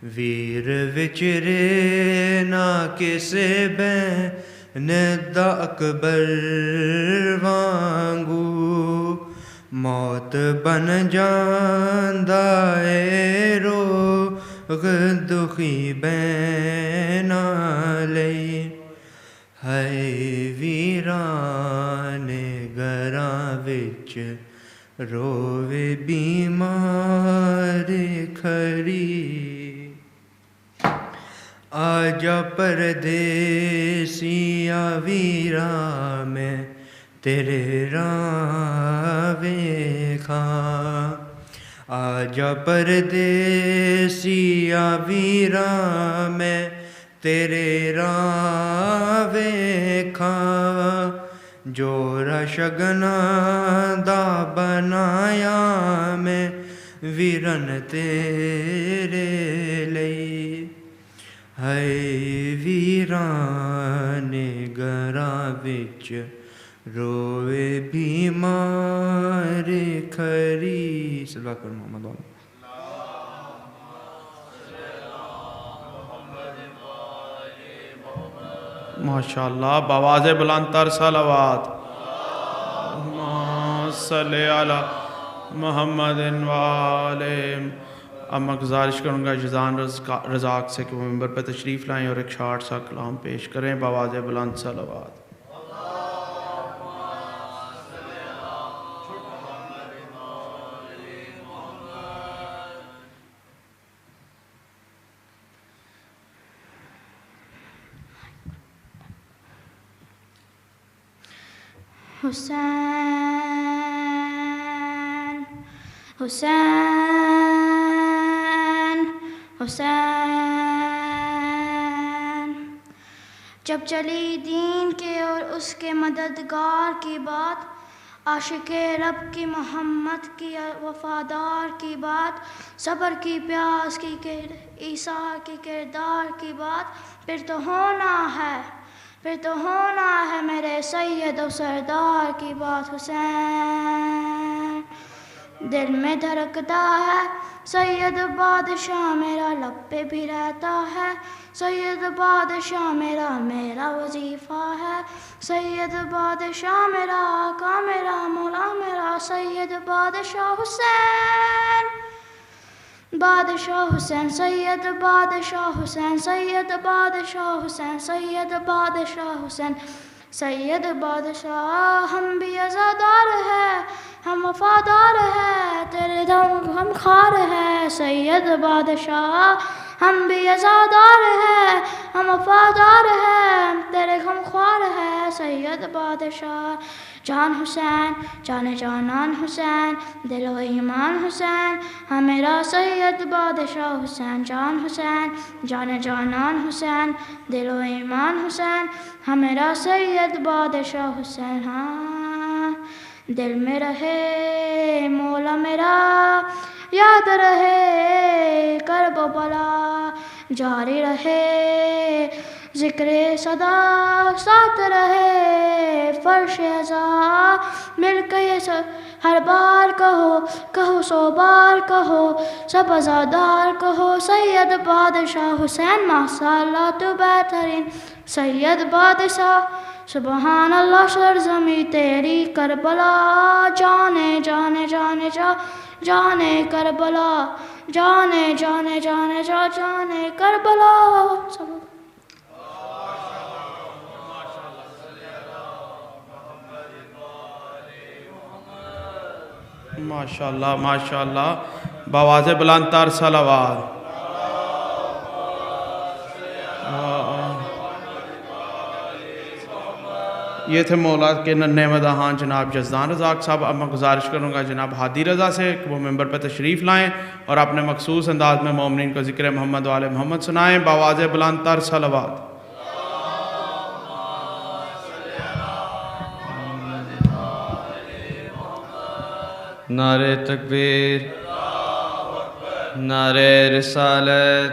ویر وچرے نہ کسے بین دا اکبر وانگو موت بن جاندا اے روغ دکھی بینا لئی ہائے ویران گراں وچ رووے بیمار کھڑی آجا پردیسیا ویرا میں تیرے راہ ویکھاں آجا پردیسیا ویرا میں تیرے راہ ویکھاں جورا شگنا دا بنایا میں ویرن تیرے لئی ہائے ویران گراں وچ رووے بیمار کھڑی صلی اللہ علیہ محمد ماشاءاللہ بآواز بلند تر صلوات اللہم صلی علی محمد وآلہ اب میں گزارش کروں گا جزان رزاق سے کہ وہ ممبر پہ تشریف لائیں اور ایک شارٹ سا کلام پیش کریں بآواز بلند صلوات حسین حسین حسین جب چلی دین کے اور اس کے مددگار کی بات عاشق رب کی محمد کی وفادار کی بات صبر کی پیاس کی عیسیٰ کی کردار کی بات پھر تو ہونا ہے میرے سید و سردار کی بات حسین دل میں دھڑکتا ہے سید بادشاہ میرا لب پہ بھی رہتا ہے سید بادشاہ میرا وظیفہ ہے سید بادشاہ میرا آقا میرا مولا میرا سید بادشاہ حسین بادشاہ حسین سید بادشاہ حسین سید بادشاہ حسین سید بادشاہ حسین سید بادشاہ ہم بھی عزادار ہیں ہم وفادار ہیں تیرے دم ہم خار ہیں سید بادشاہ ہم بھی عزادار ہیں ہم وفادار ہیں تیرے غم خوار ہیں سید بادشاہ جان حسین جان جانان حسین دل و ایمان حسین ہاں میرا سید بادشاہ حسین جان حسین جان جانان حسین دل و ایمان حسین ہاں میرا سید بادشاہ حسین ہاں دل میں رہے مولا میرا یاد رہے کرب و بلا جاری رہے ذکر صدا ساتھ رہے فرش ازا مل کے ہر بار کہو سو بار کہو سب ازادار کہو سید بادشاہ حسین ماشاءاللہ تو بہترین سید بادشاہ سبحان اللہ سرزمی تیری کربلا جانے جانے جانے جا جانے کربلا جانے جانے جانے جا جانے کربلا ماشاءاللہ ماشاءاللہ بآواز بلند تر صلوات یہ تھے مولا کے ننھے مداحان جناب جزدان رزاق صاحب اب میں گزارش کروں گا جناب ہادی رضا سے کہ وہ ممبر پہ تشریف لائیں اور اپنے مخصوص انداز میں مومنین کو ذکر محمد و آل محمد سنائیں بآواز بلند تر صلوات نعرہ تکبیر نعرہ رسالت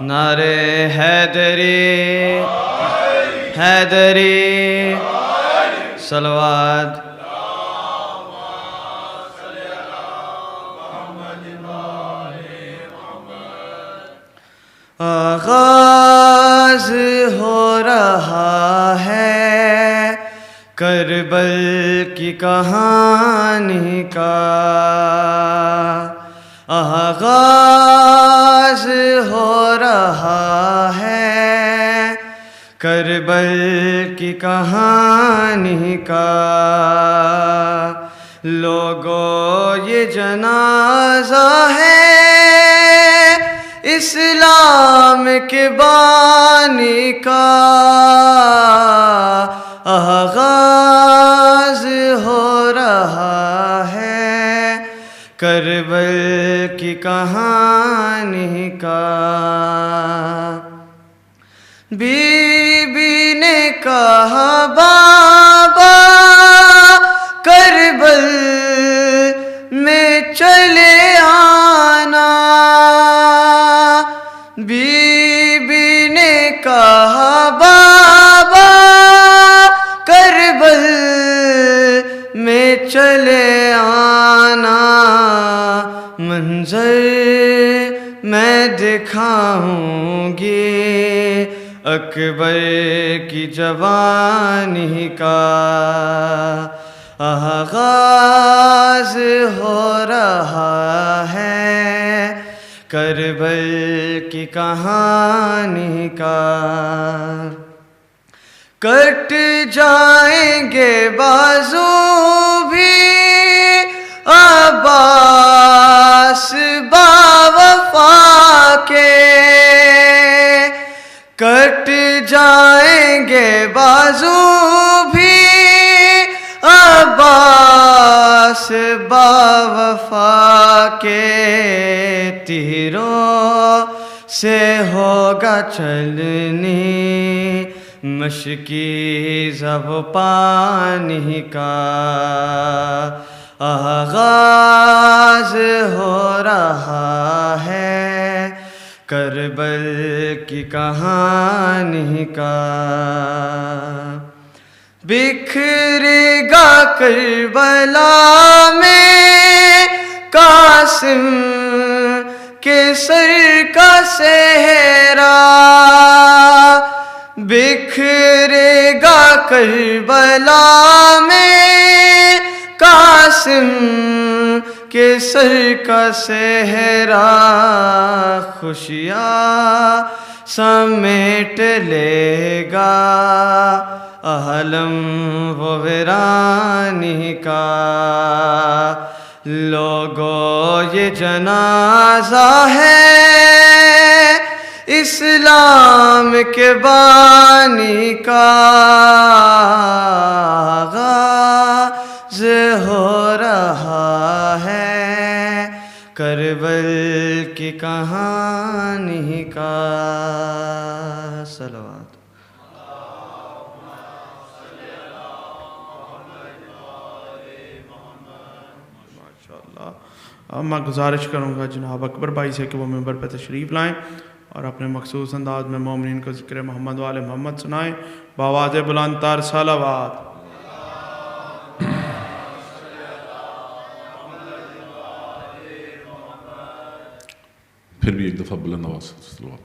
نعرہ حیدری حیدری صلوات آغاز ہو رہا ہے کربل کی کہانی کا، آغاز ہو رہا ہے کربل کی کہانی کا۔ لوگو یہ جنازہ ہے اسلام کے بانی کا، آغاز ہو رہا ہے کربل کی کہانی کا۔ بی بی نے کہا بابا کربل میں چلے آنا، بی بی نے کہا بابا کربل میں چلے آنا، منظر میں دکھاؤں گی اکبر کی جوانی کا، آغاز ہو رہا ہے کربل کی کہانی کا۔ کٹ جائیں گے بازو بھی عباس باوفا کے، کٹ جائیں گے بازو بھی عباس باوفا کے، تیروں سے ہوگا چلنی مشکی زب پانی کا، آغاز ہو رہا ہے کربل کی کہانی کا۔ بکھرے گا کربلا میں قاسم کے سر کا صحرا، بکھرے گا کربلا میں قاسم کے سر کا صحرا، خوشیاں سمیٹ لے گا عالم و ویرانی کا۔ لوگو یہ جنازہ ہے اسلام کے بانی کا، آغاز ہو رہا ہے کربل کی کہانی کا۔ صلوات۔ اب میں گزارش کروں گا جناب اکبر بھائی سے کہ وہ ممبر پہ تشریف لائیں اور اپنے مخصوص انداز میں مومنین کو ذکر محمد و آل محمد سنائیں بآواز بلند تر صلوات۔ پھر بھی ایک دفعہ بلند آواز سے صلوات۔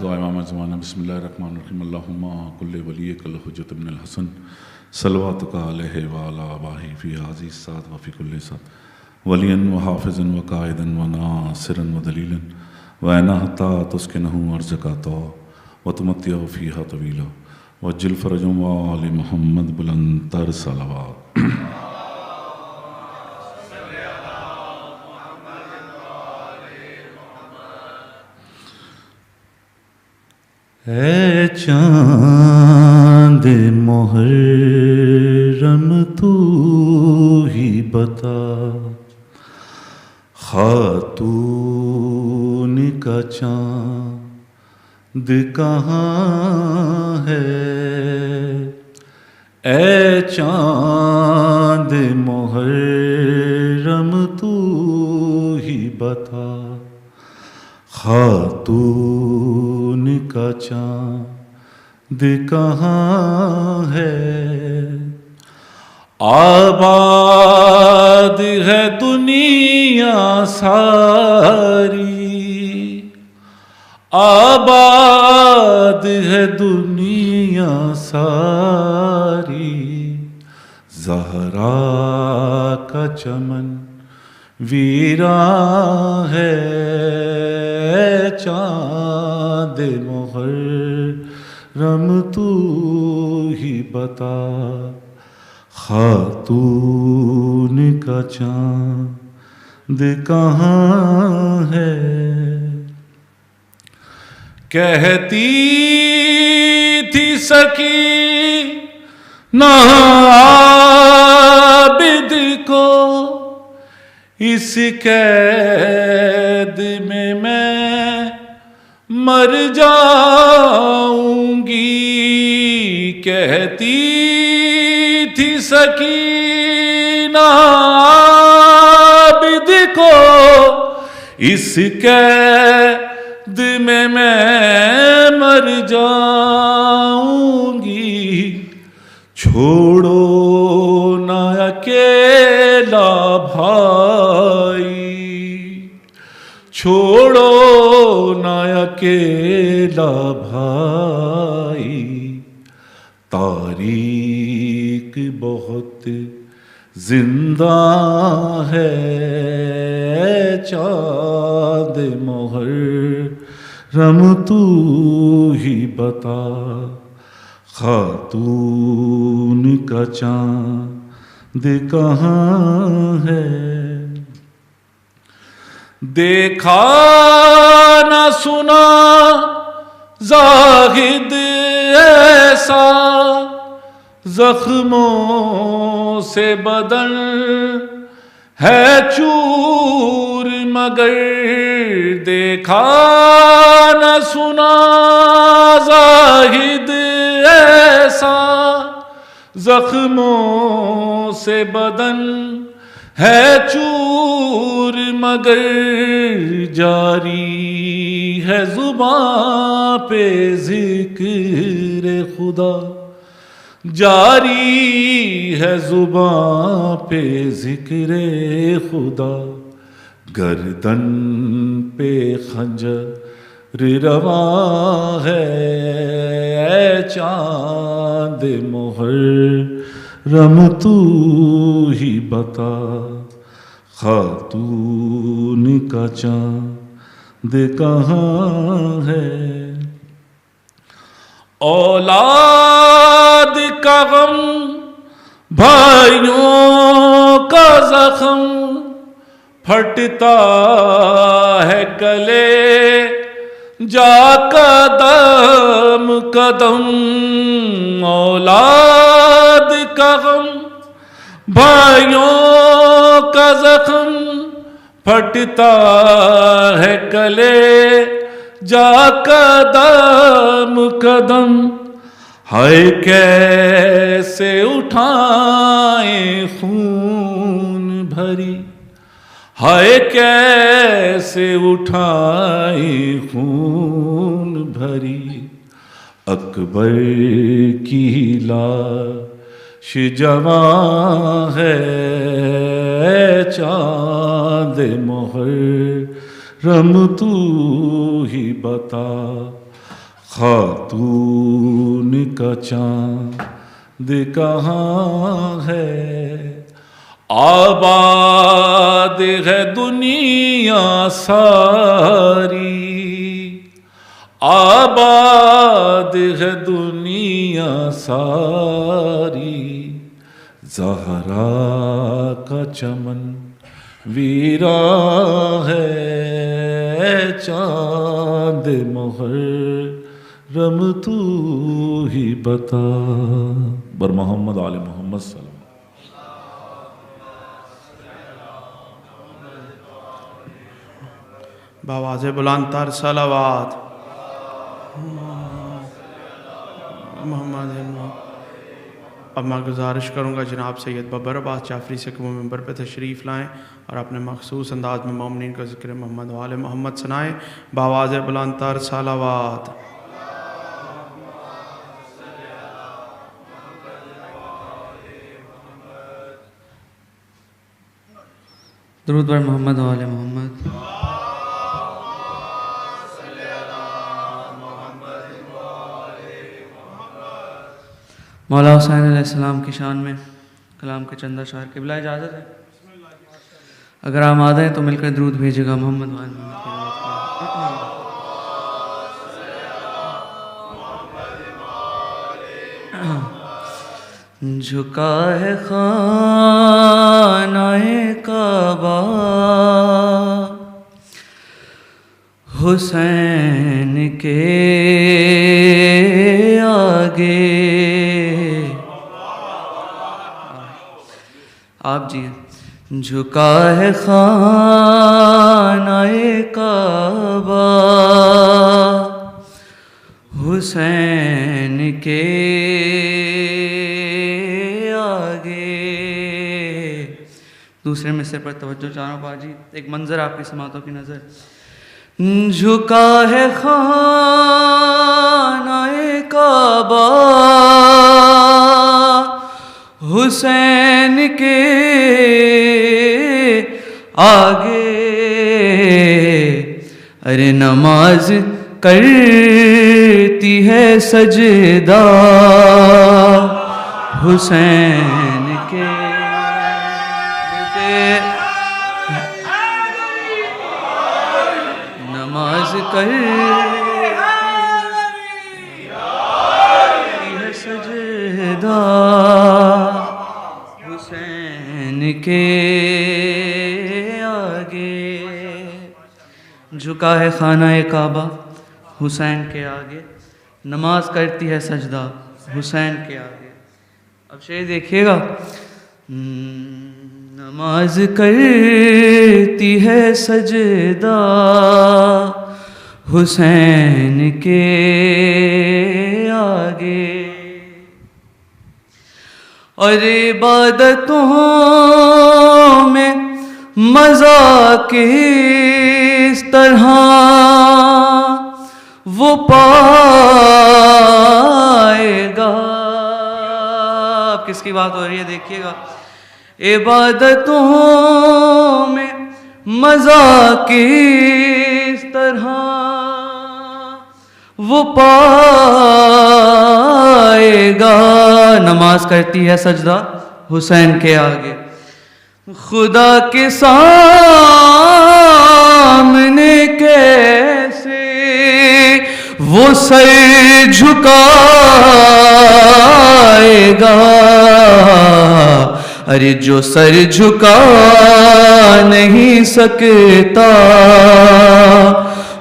دعا امام زمانہ۔ بسم اللہ الرحمن الرحیم۔ اللہم کل ولیک الحجۃ بن الحسن صلواتک علیہ وعلی آبائہ فی ہذہ الساعۃ وفی کل ساعۃ ولیا وحافظا وقائدا وناصرا ودلیلا وعنا حتی تسکنہ ارضک طوعا وتمتعہ فیہا طویلا وعجل فرجهم وآل محمد بلند تر صلوات۔ اے چاند محرم تو ہی بتا خاتون کا چاند کہاں ہے، اے چاند محرم تو ہی بتا خاتون کا چاند کہاں ہے، آباد ہے دنیا ساری، آباد ہے دنیا ساری، زہرا کا چمن ویراں ہے، چاند محرم تو ہی بتا، خاتون کا چاند کہاں ہے؟ کہتی تھی سکینہ عابد کو، اس قید میں مر جاؤں گی، کہتی تھی سکینہ عابد کو، اس قید میں مر جاؤں گی، چھوڑو نہ اکیلا بھائی، چھوڑو نہ اکیلا بھائی، تاریخ بہت زندہ ہے، چاند محرم تو ہی بتا، خاتون کا چاند کہاں ہے؟ دیکھا نہ سنا زاہد ایسا، زخموں سے بدن ہے چور، مگر دیکھا نہ سنا زاہد ایسا، زخموں سے بدن ہے چور، مگر جاری ہے زباں پہ ذکر خدا، جاری ہے زباں پہ ذکر خدا، گردن پہ خنجر رواں ہے، چاند محرم تو ہی بتا، خاتون کا چاند کہاں ہے؟ اولاد کا غم، بھائیوں کا زخم، پھٹتا ہے گلے جا قدم قدم، اولاد کا غم، بھائیوں کا زخم، پھٹتا ہے گلے جا قدم قدم، ہائے کیسے اٹھائیں خون بھری، ہائے کیسے اٹھائیں خون بھری، اکبر کی لاش جوان ہے، چاند محرم تو ہی بتا، خاتون کا چاند کہاں ہے؟ آباد ہے دنیا ساری، آباد ہے دنیا ساری، زہرا کا چمن ویراں ہے، چاند محرم تو ہی بتا، بر محمد آل محمد صلی اللہ علیہ وسلم۔ بآواز بلند تر صلوات محمد۔ اب میں گزارش کروں گا جناب سید ببر عباس جعفری سے کہ وہ ممبر پہ تشریف لائیں اور اپنے مخصوص انداز میں مومنین کا ذکر محمد و آل محمد سنائیں، بآواز بلند تر صلوات۔ درود بر محمد و آل محمد. مولا حسین علیہ السلام کی شان میں کلام کے چند اشعار. قبلہ اجازت ہے اگر آمادہ ہیں تو مل کر درود بھیجے گا محمد و آل محمد کی رحمت. جھکا ہے خانہ کعبہ حسین کے آگے. آپ جی جھکا ہے خانہ کعبہ حسین کے آگے. دوسرے مصرع پر توجہ چاہوں باجی. ایک منظر آپ کی سماعتوں کی نظر. جھکا ہے خانہ کعبہ حسین کے آگے. ارے نماز کرتی ہے سجدہ حسین کے. نماز کرتی ہے سجدہ حسین کے آگے. جھکا ہے خانہ کعبہ حسین کے آگے. نماز کرتی ہے سجدہ حسین کے آگے. اب شعر دیکھیے گا. نماز کرتی ہے سجدہ حسین کے آگے. اور عبادتوں میں مزہ کس طرح وہ پائے گا. اب کس کی بات ہو رہی ہے دیکھیے گا. عبادتوں میں مزہ کس طرح وہ پائے گا. نماز کرتی ہے سجدہ حسین کے آگے. خدا کے سامنے کیسے وہ سر جھکائے گا. ارے جو سر جھکا نہیں سکتا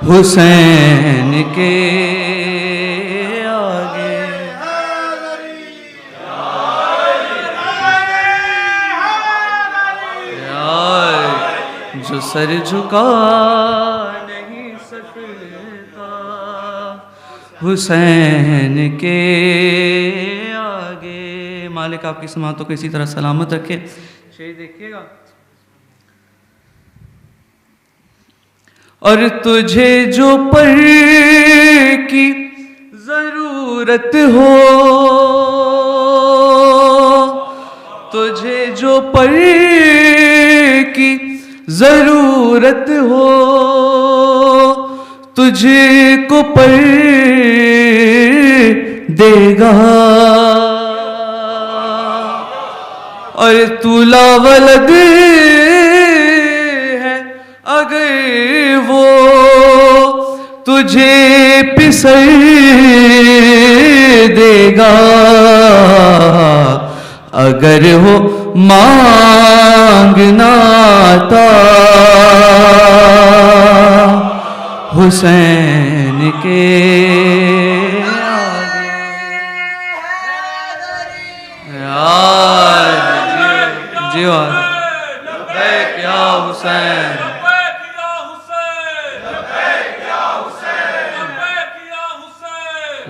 حسین کے آگے. جو سر جھکا نہیں سکتا حسین کے آگے. مالک آپ کی سماعتوں کو اسی طرح سلامت رکھے. شعر دیکھیے گا. اور تجھے جو پر کی ضرورت ہو تجھے جو پر کی ضرورت ہو تجھے کو پر دے گا. اور تو لا ولد ہے اگر وہ تجھے پسر دے گا. اگر ہو مانگنا تھا حسین کے لبیک یا حسین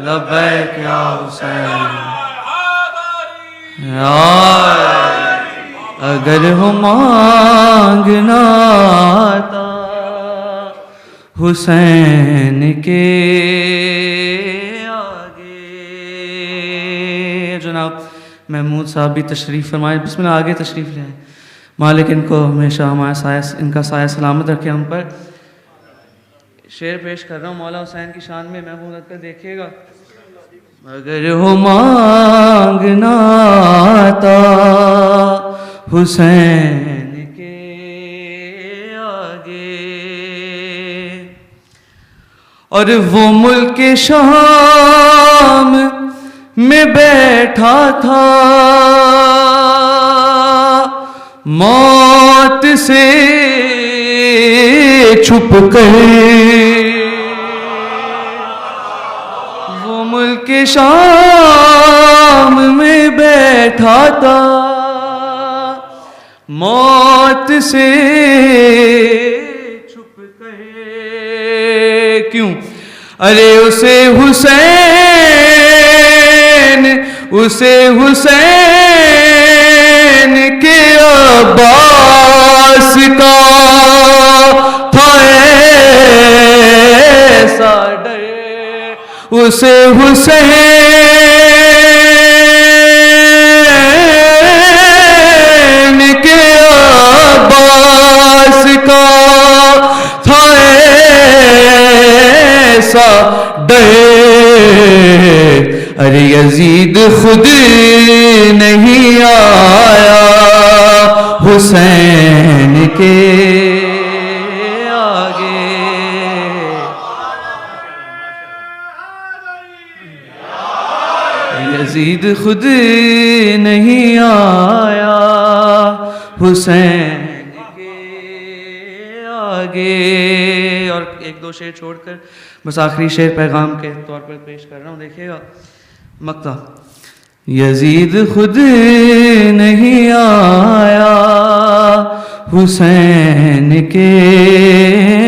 لبیک یا حسین. اگر ہو مانگنا تھا حسین کے آگے. جناب محمود صاحب بھی تشریف فرمائے. بسم اللہ آگے تشریف لے آئیں. मालिक इनको हमेशा हमारा साया, इनका साया सलामत रखे हम पर। शेर पेश कर रहा हूँ मौला हुसैन की शान में, महफूज कर देखिएगा। अगर हो मांगना आता हुसैन के आगे, और वो मुल्क शाम में बैठा था मौत से छुप कर, वो मुल्क शाम में बैठा था मौत से छुप कर। क्यों? अरे उसे हुसैन के अब्बास का था ऐसा डर, उसे हुसैन के अब्बास का था ऐसा डर। अरे यजीद खुद नहीं आया हुसैन के आगे, यजीद खुद नहीं आया हुसैन के आगे। और एक दो शेर छोड़कर बस आखिरी शेर पैगाम के तौर पर पेश कर रहा हूँ, देखिएगा। मक्ता यजीद खुद नहीं आया हुसैन के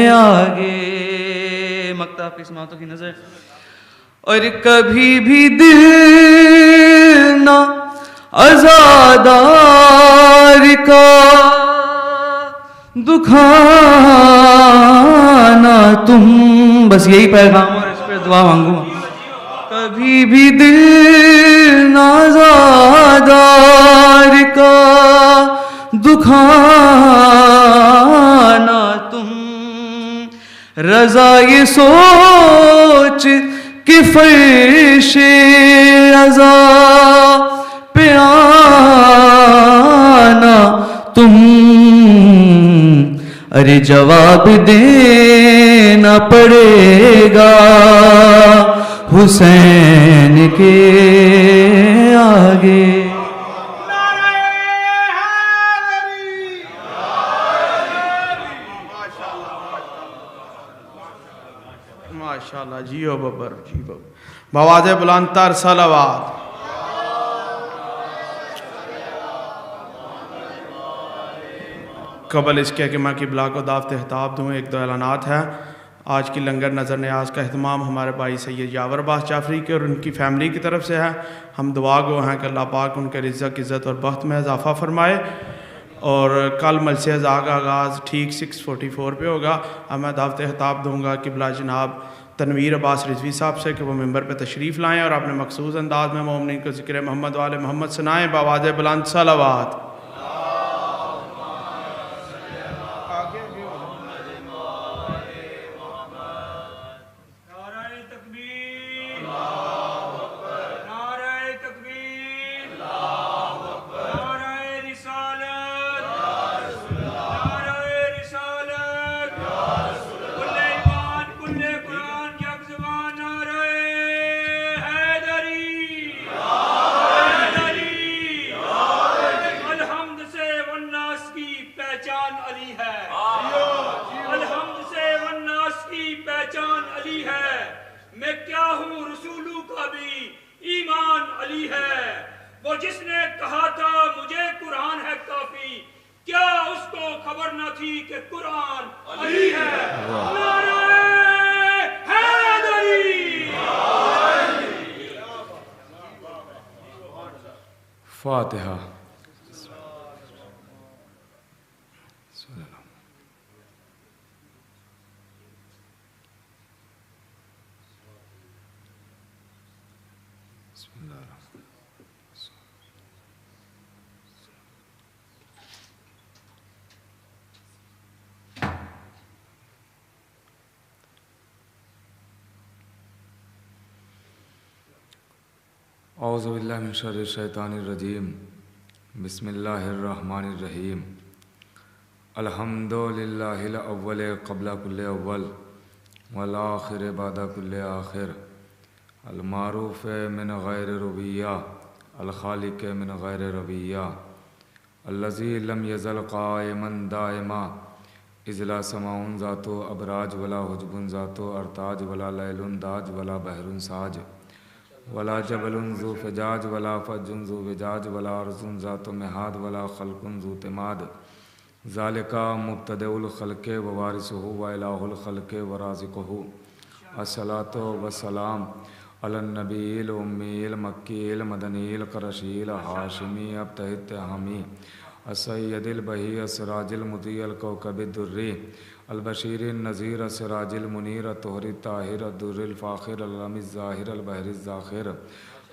आगे। मक्ता आपकी समातों की नजर। और कभी भी दिल ना आज़ादार का दुखाना तुम, बस यही पैगाम और इस पर दुआ मांगूंगा। कभी भी दिल नाज़ादार का दुखाना तुम, रज़ा ये सोच कि फर्शे अज़ा पे आना तुम। अरे जवाब देना पड़ेगा हुसैन के आगे। माशाल्लाह, जियो बब्बर, जियो बवाज़े बुलंदतर सलावत। कबल इसके कि मैं किबला को दावत खिताब दूँ, एक दो ऐलानात है। आज की लंगर नज़र न्याज का अहतमाम हमारे भाई सैयद यावर अब्बास जाफरी के और उनकी फ़ैमिली की तरफ से है। हम दुआ गो हैं कि अल्लाह पाक उनके रिज़्क़, इज़्ज़त और बख्त में इजाफ़ा फरमाए। और कल मजलिस अज़ा का आगाज़ ठीक 6:44 पे होगा। अब मैं दावत खिताब दूँगा किबला जनाब तनवीर अब्बास रिजवी साहब से कि वो मेंबर पे तशरीफ़ लाएँ और अपने मखसूस अंदाज में मोमिनीन को ज़िक्र मोहम्मद वाले मोहम्मद सुनाएँ बवाज़े बुलंद सलावत। फातिहा। اعوذ باللہ من شر الشیطان الرجیم بسم اللہ الرحمن الرحیم الحمد للہ الاول قبل کل اول والآخر بعد کل آخر المعروف من غیر ربیہ الخالق من غیر ربیہ الذی لم یزل قائما دائما اذ لا سماء ذات ابراج ولا حجب ذات ارتاج ولا لیل داج ولا بحر ساج ولا جبل ذو فجاج ولا فج ذو وجاج ولا ارض ذات مہاد ولا خلق ذو تماد ذالک مبتدئ الخلق ووارثہ والہ الخلق ورازقہ الصلاۃ والسلام علی النبی الامی المکی المدنی القرشی الہاشمی ابتہ التہامی السید البہی السراج المضیء الکوکب الدری البشیر النذیر السراج المنیر الطہر الطاہر الدر الفاخر العلم الظاہر البحر الزاخر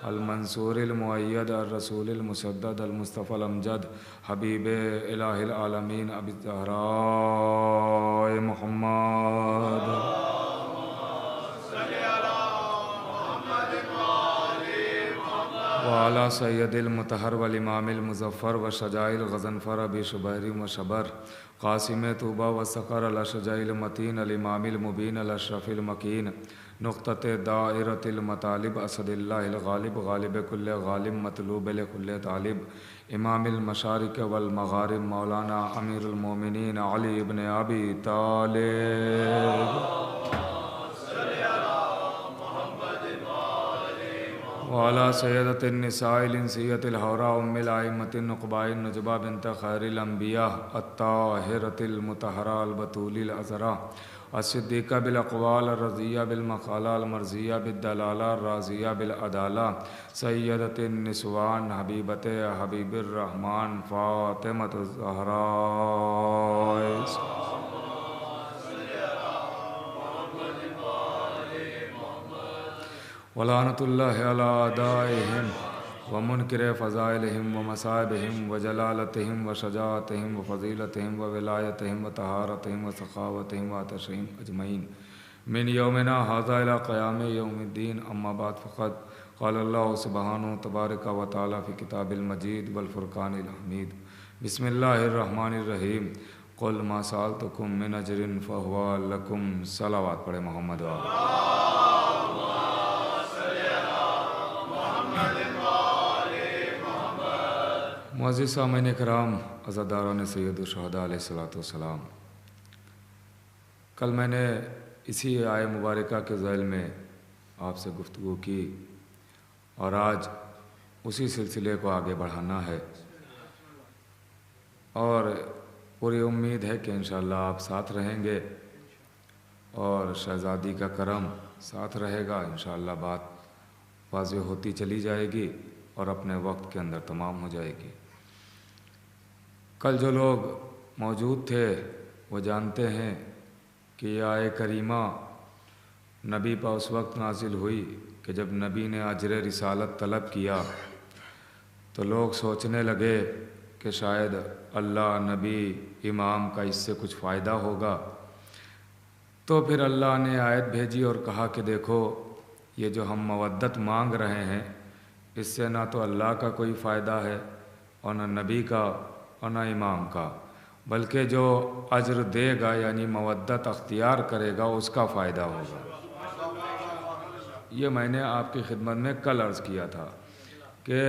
المنصور المؤید الرسول المسدد المصطفى الامجد حبیب الہ العالمین ابی الزہراء محمد وعلى سید المطہر والامام المظفر وشجاع الغضنفر ابی شبیر وشبر قاسم طوبہ وسقر الاشجاع المتین الامام المبین الاشرف المکین نقطۃ دائرۃ المطالب اسد اللہ الغالب غالب کل غالب مطلوب لکل طالب امام المشارق والمغارب مولانا امیر المومنین علی ابن ابی طالب وعلى سیدۃ النساء الانسیۃ الحوراء ام الائمۃ النقباء النجباء بنت خیر الانبیاء الطاہرۃ المطہرہ البتول العذراء الصدیقہ بالاقوال الرضیہ بالمقالہ المرضیہ بالدلالہ الراضیہ بالعدالہ سیدۃ النسوان حبیبۃ حبیب الرحمن فاطمۃ الزہراء ولعنۃ اللہ علی اعدائہم ومنکر فضائلہم ومصائبہم وجلالتہم وشجاعتہم وفضیلتہم وولایتہم وطہارتہم وسخاوتہم وعطشہم اجمعین من یومنا ھذا الی قیام یوم الدین اما بعد فقد قال اللہ سبحانہ تبارک و تعالی فی کتاب المجید والفرقان الحمید بسم اللہ الرحمن الرحیم قل ما سألتکم من اجر فہو لکم صلوات پڑھے محمد معزز سامعین کرام عزاداران سید الشہداء علیہ الصلوۃ والسلام، کل میں نے اسی آیہ مبارکہ کے ذیل میں آپ سے گفتگو کی اور آج اسی سلسلے کو آگے بڑھانا ہے اور پوری امید ہے کہ انشاءاللہ آپ ساتھ رہیں گے اور شہزادی کا کرم ساتھ رہے گا، انشاءاللہ بات واضح ہوتی چلی جائے گی اور اپنے وقت کے اندر تمام ہو جائے گی۔ کل جو لوگ موجود تھے وہ جانتے ہیں کہ یہ آیہ کریمہ نبی پر اس وقت نازل ہوئی کہ جب نبی نے اجر رسالت طلب کیا تو لوگ سوچنے لگے کہ شاید اللہ نبی امام کا اس سے کچھ فائدہ ہوگا، تو پھر اللہ نے آیت بھیجی اور کہا کہ دیکھو یہ جو ہم مودت مانگ رہے ہیں اس سے نہ تو اللہ کا کوئی فائدہ ہے اور نہ نبی کا اور نہ امام کا، بلکہ جو اجر دے گا یعنی مودت اختیار کرے گا اس کا فائدہ ہوگا۔ یہ میں نے آپ کی خدمت میں کل عرض کیا تھا کہ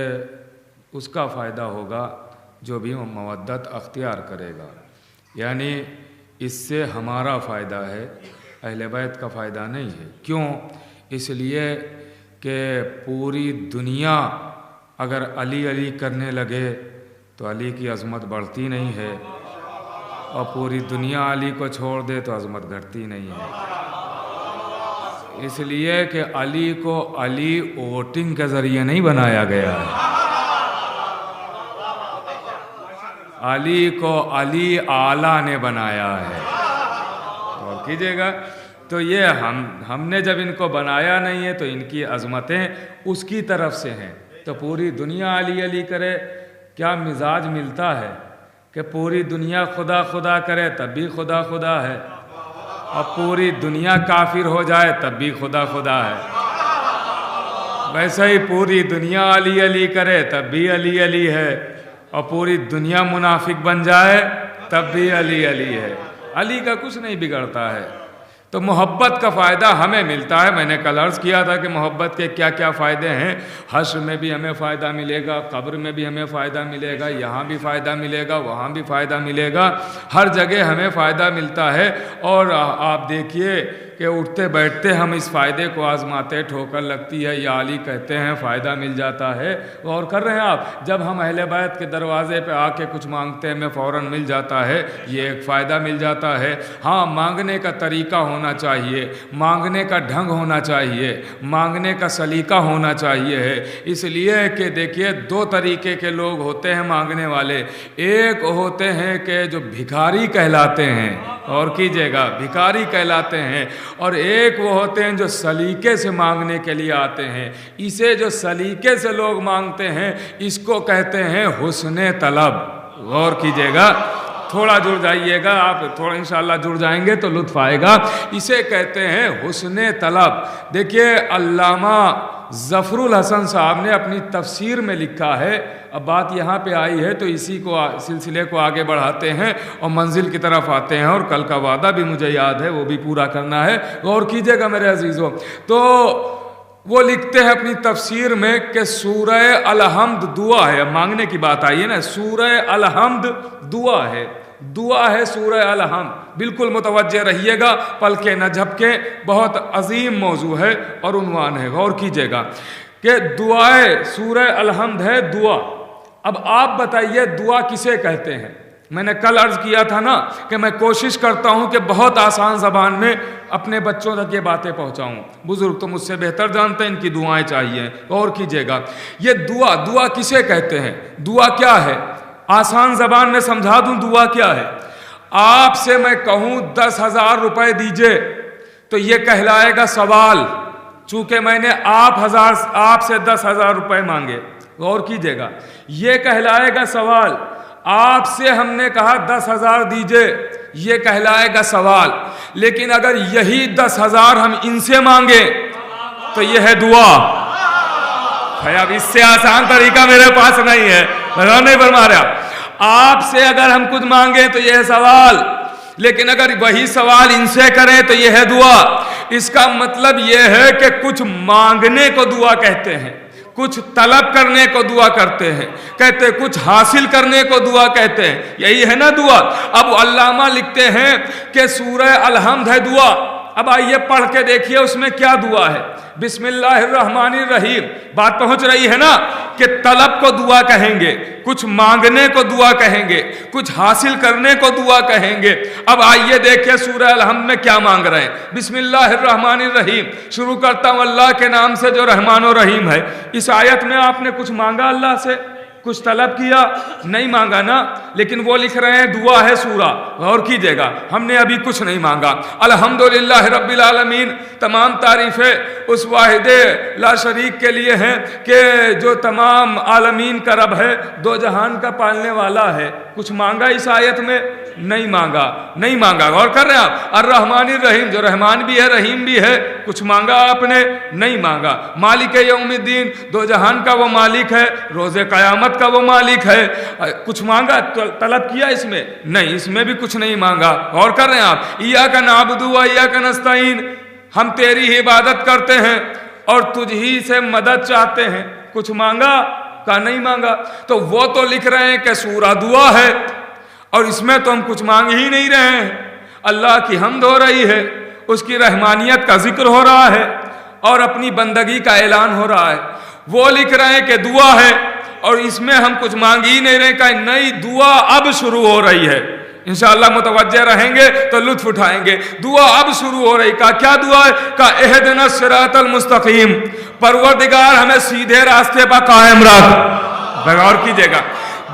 اس کا فائدہ ہوگا جو بھی مودت اختیار کرے گا، یعنی اس سے ہمارا فائدہ ہے، اہل بیت کا فائدہ نہیں ہے۔ کیوں؟ اس لیے کہ پوری دنیا اگر علی علی کرنے لگے تو علی کی عظمت بڑھتی نہیں ہے، اور پوری دنیا علی کو چھوڑ دے تو عظمت گھٹتی نہیں ہے۔ اس لیے کہ علی کو علی ووٹنگ کے ذریعے نہیں بنایا گیا ہے، علی کو علی اعلیٰ نے بنایا ہے۔ اور کیجئے گا تو یہ ہم نے جب ان کو بنایا نہیں ہے تو ان کی عظمتیں اس کی طرف سے ہیں، تو پوری دنیا علی علی کرے، کیا مزاج ملتا ہے کہ پوری دنیا خدا خدا کرے تب بھی خدا خدا ہے، اور پوری دنیا کافر ہو جائے تب بھی خدا خدا ہے۔ वैसे ही पूरी दुनिया अली अली करे तब भी अली अली है, और पूरी दुनिया मुनाफिक बन जाए तब भी अली अली है। अली का कुछ नहीं बिगड़ता है। तो मोहब्बत का फ़ायदा हमें मिलता है। मैंने कल अर्ज़ किया था कि मोहब्बत के क्या क्या फ़ायदे हैं। हश्र में भी हमें फ़ायदा मिलेगा, कब्र में भी हमें फ़ायदा मिलेगा, यहाँ भी फ़ायदा मिलेगा, वहाँ भी फ़ायदा मिलेगा, हर जगह हमें फ़ायदा मिलता है। और आप देखिए कि उठते बैठते हम इस फ़ायदे को आज़माते, ठोकर लगती है या अली कहते हैं, फ़ायदा मिल जाता है। गौर कर रहे हैं आप, जब हम अहले बैत के दरवाज़े पे आके कुछ मांगते हैं हमें फ़ौरन मिल जाता है, ये एक फ़ायदा मिल जाता है। हाँ, मांगने का तरीका होना चाहिए, मांगने का ढंग होना चाहिए, मांगने का सलीका होना चाहिए है। इसलिए कि देखिए दो तरीके के लोग होते हैं मांगने वाले। एक होते हैं कि जो भिखारी कहलाते हैं, और कीजिएगा भिखारी कहलाते हैं, और एक वो होते हैं जो सलीके से मांगने के लिए आते हैं। इसे जो सलीके से लोग मांगते हैं इसको कहते हैं हुस्ने तलब। गौर कीजिएगा, थोड़ा जुड़ जाइएगा आप, थोड़ा इंशाअल्लाह जुड़ जाएंगे तो लुत्फ़ आएगा। इसे कहते हैं हुस्ने तलब। देखिए अल्लामा ज़फ़रुल हसन साहब ने अपनी तफसीर में लिखा है। अब बात यहाँ पे आई है तो इसी को सिलसिले को आगे बढ़ाते हैं और मंजिल की तरफ आते हैं। और कल का वादा भी मुझे याद है, वो भी पूरा करना है। गौर कीजिएगा मेरे अजीज़ों। तो वो लिखते हैं अपनी तफसीर में कि सूरह अलहम्द दुआ है। मांगने की बात आई है ना, सूरह अलहम्द दुआ है, दुआ है सूरह अलहम्द। बिल्कुल मुतवज्जे रहिएगा, पलके न झपके, बहुत अजीम मौजू है और उन्वान है। गौर कीजिएगा कि दुआए सूरह अलहम्द है दुआ। अब आप बताइए दुआ किसे कहते हैं। मैंने कल अर्ज़ किया था ना कि मैं कोशिश करता हूं कि बहुत आसान ज़बान में अपने बच्चों तक ये बातें पहुंचाऊं। बुजुर्ग तो मुझसे बेहतर जानते हैं, इनकी दुआएं चाहिए। गौर कीजिएगा, ये दुआ, दुआ किसे कहते हैं, दुआ क्या है, आसान ज़बान में समझा दूं दुआ क्या है। आपसे मैं कहूं 10,000 रुपए दीजिए तो ये कहलाएगा सवाल, चूंकि मैंने आपसे 10,000 रुपए मांगे। गौर कीजिएगा, ये कहलाएगा सवाल। आपसे हमने कहा 10,000 दीजिए, ये कहलाएगा सवाल। लेकिन अगर यही 10,000 हम इनसे मांगे तो ये है दुआ। अब इससे आसान तरीका मेरे पास नहीं है, मैं नहीं फरमा रहा। आपसे अगर हम कुछ मांगे तो यह है सवाल, लेकिन अगर वही सवाल इनसे करें तो यह है दुआ। इसका मतलब यह है कि कुछ मांगने को दुआ कहते हैं, कुछ तलब करने को दुआ करते हैं, कहते कुछ हासिल करने को दुआ कहते हैं। यही है ना दुआ। अब अल्लामा लिखते हैं कि सूरह अलहम्द है दुआ। अब आइए पढ़ के देखिए उसमें क्या दुआ है। बिस्मिल्लाहिर्रहमानिर्रहीम। बात पहुंच रही है ना कि तलब को दुआ कहेंगे, कुछ मांगने को दुआ कहेंगे, कुछ हासिल करने को दुआ कहेंगे। अब आइए देखिए सूरह अलहम्द में क्या मांग रहे हैं। बिस्मिल्लाहिर्रहमानिर्रहीम, शुरू करता हूं अल्लाह के नाम से जो रहमान और रहीम है। इस आयत में आपने कुछ मांगा अल्लाह से, कुछ तलब किया, नहीं मांगा ना, लेकिन वो लिख रहे हैं दुआ है सूरा। गौर कीजिएगा, हमने अभी कुछ नहीं मांगा। अल्हम्दुलिल्लाह रब्बिल आलमीन, तमाम तारीफ़ें उस वाहिदे ला शरीक के लिए हैं कि जो तमाम आलमीन का रब है, दो जहान का पालने वाला है। कुछ मांगा इस आयत में, नहीं मांगा, नहीं मांगा। गौर कर रहे हैं आप, अर्रहमानिर रहीम, जो रहमान भी है रहीम भी है, कुछ मांगा आपने, नहीं मांगा। मालिक यौमिद्दीन, दो जहान का वो मालिक है, रोज़े क़यामत का वो मालिक है। कुछ मांगा, तलब किया इसमें, नहीं, इसमें भी कुछ नहीं मांगा। गौर कर रहे हैं आप, इय्याका नअबुदु व इय्याका नस्तईन, हम तेरी ही इबादत करते हैं और तुझ ही से मदद चाहते हैं। कुछ मांगा का नहीं मांगा। तो वो तो लिख रहे हैं कि सूरा दुआ है और इसमें तो हम कुछ मांग ही नहीं रहे हैं। अल्लाह की हम्द हो रही है, उसकी रहमानियत का जिक्र हो रहा है और अपनी बंदगी का ऐलान हो रहा है। वो लिख रहे हैं कि दुआ है और इसमें हम कुछ मांग ही नहीं रहे। का नई दुआ अब शुरू हो रही है। इंशाअल्लाह मुतवज्जे रहेंगे तो लुत्फ उठाएंगे। दुआ अब शुरू हो रही। का क्या दुआ है? का इहदिना सिरातल मुस्तकीम, परवरदिगार हमें सीधे रास्ते पर कायम रख। गौर कीजिएगा,